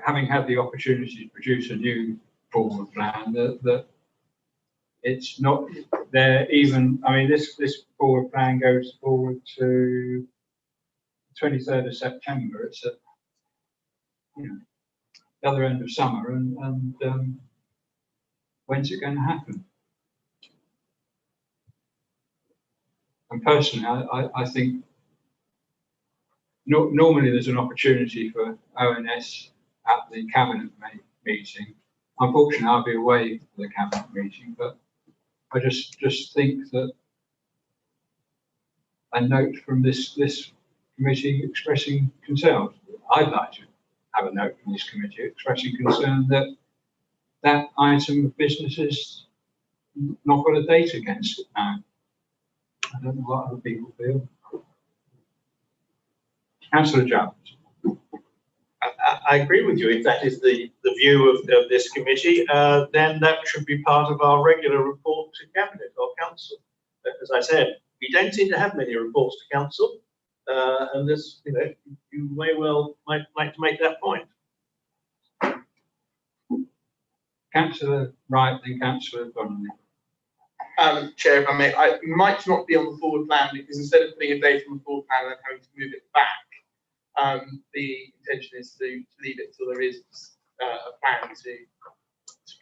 D: having had the opportunity to produce a new forward plan, that it's not there even. I mean, this forward plan goes forward to 23rd of September. It's at the other end of summer, and when's it going to happen? And personally, I think normally there's an opportunity for ONS at the cabinet meeting. Unfortunately, I'll be away for the cabinet meeting, but I just think that a note from this committee expressing concern. I'd like to have a note from this committee expressing concern that that item of business is not got a date against it now. I don't know what other people feel. Councillor Jones.
F: I agree with you. If that is the view of this committee, then that should be part of our regular report to Cabinet or Council. As I said, we don't seem to have many reports to Council, and this, you may well like to make that point.
D: Councillor Wright, then Councillor Donnelly.
O: Chair, if I may, I might not be on the forward plan because instead of putting a date on the forward plan and having to move it back, the intention is to leave it till there is a plan to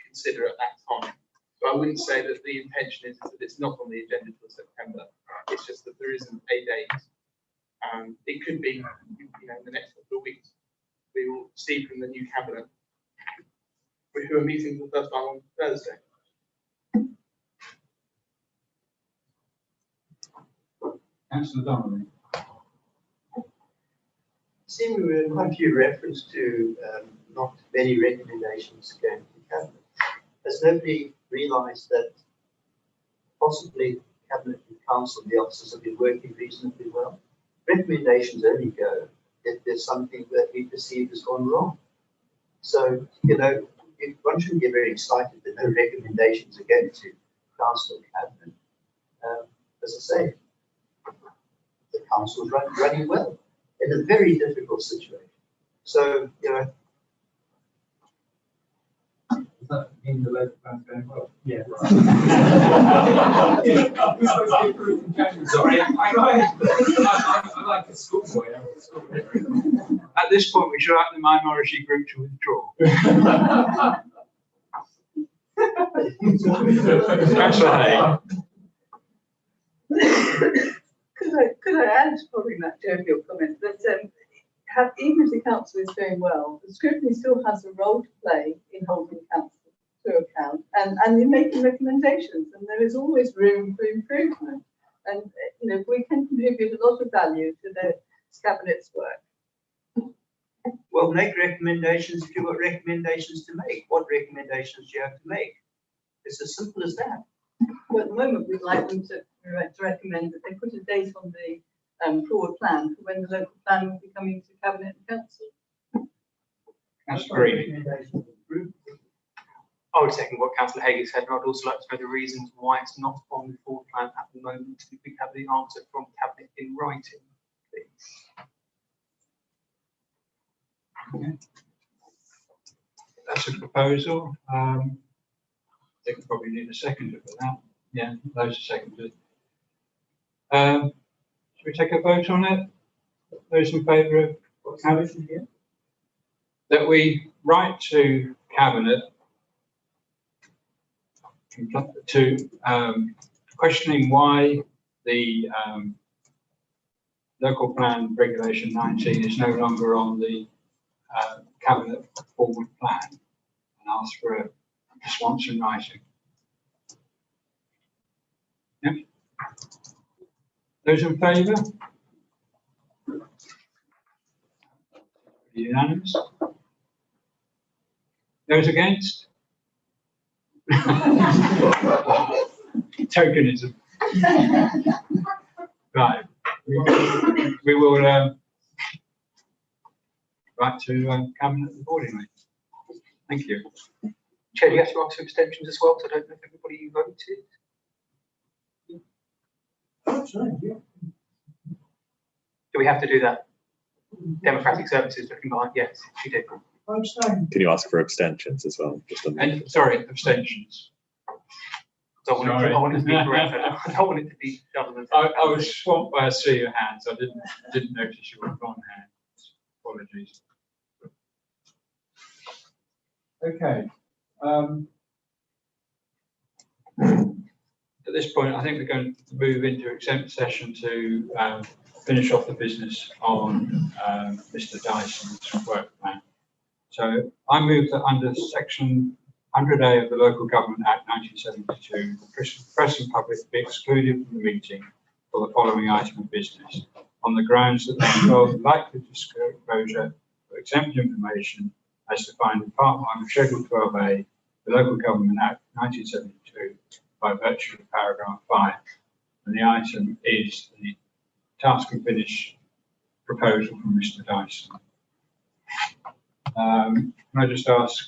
O: consider at that time. So I wouldn't say that the intention is that it's not on the agenda till September. It's just that there isn't a date. It could be, in the next couple of weeks. We will see from the new cabinet who are meeting for the first time on Thursday.
D: Councillor Donnelly.
E: Seemingly quite a few reference to not many recommendations going to cabinet. Has nobody realised that possibly cabinet and council, the officers have been working reasonably well? Recommendations only go if there's something that we perceive has gone wrong. So, one shouldn't get very excited that no recommendations are going to council and cabinet. As I say, the council is running well in a very difficult situation. So,
H: Does that mean the local plan's going well? Yeah. Sorry, I like the schoolboy.
D: At this point, we should ask the minority group to withdraw. Councillor Hay.
C: Could I add to probably that jovial comment that even if the council is doing well, the scrutiny still has a role to play in holding council to account and in making recommendations, and there is always room for improvement. And we can contribute a lot of value to the cabinet's work.
E: well, make recommendations if you've got recommendations to make. What recommendations do you have to make? It's as simple as that.
C: Well, at the moment, we'd like them to recommend that they put a date on the forward plan for when the local plan will be coming to cabinet and council.
D: That's great.
I: I would second what Councillor Hague said, and I'd also like to know the reasons why it's not on the forward plan at the moment. If we have the answer from cabinet in writing, please.
D: Okay. That's a proposal. They could probably need a seconder for that. Yeah, those are seconded. Should we take a vote on it? Those in favour of what's happening here? That we write to cabinet to questioning why the local plan regulation 19 is no longer on the cabinet forward plan, and ask for a response in writing. Yep. Those in favour? Unanimous. Those against? Tokenism. Right. We will write to cabinet accordingly. Thank you.
I: Chair, do you have to ask for abstentions as well? So I don't know if everybody voted. Do we have to do that? Democratic Services looking behind. Yes, she did.
B: Can you ask for abstentions as well? Just on
D: And sorry, abstentions.
I: I want it to be correct. I don't want it to be done.
D: I was swamped by a sea of hands. I didn't notice you were on hand. Apologies. Okay. At this point, I think we're going to move into exempt session to finish off the business on Mr. Dyson's work plan. So I move that under section 100A of the Local Government Act 1972, the press and public be excluded from the meeting for the following item of business on the grounds that they involve likely disclosure of exempt information as defined in Part 1 of Schedule 12A, the Local Government Act 1972, by virtue of paragraph 5. And the item is the task and finish proposal from Mr. Dyson. Can I just ask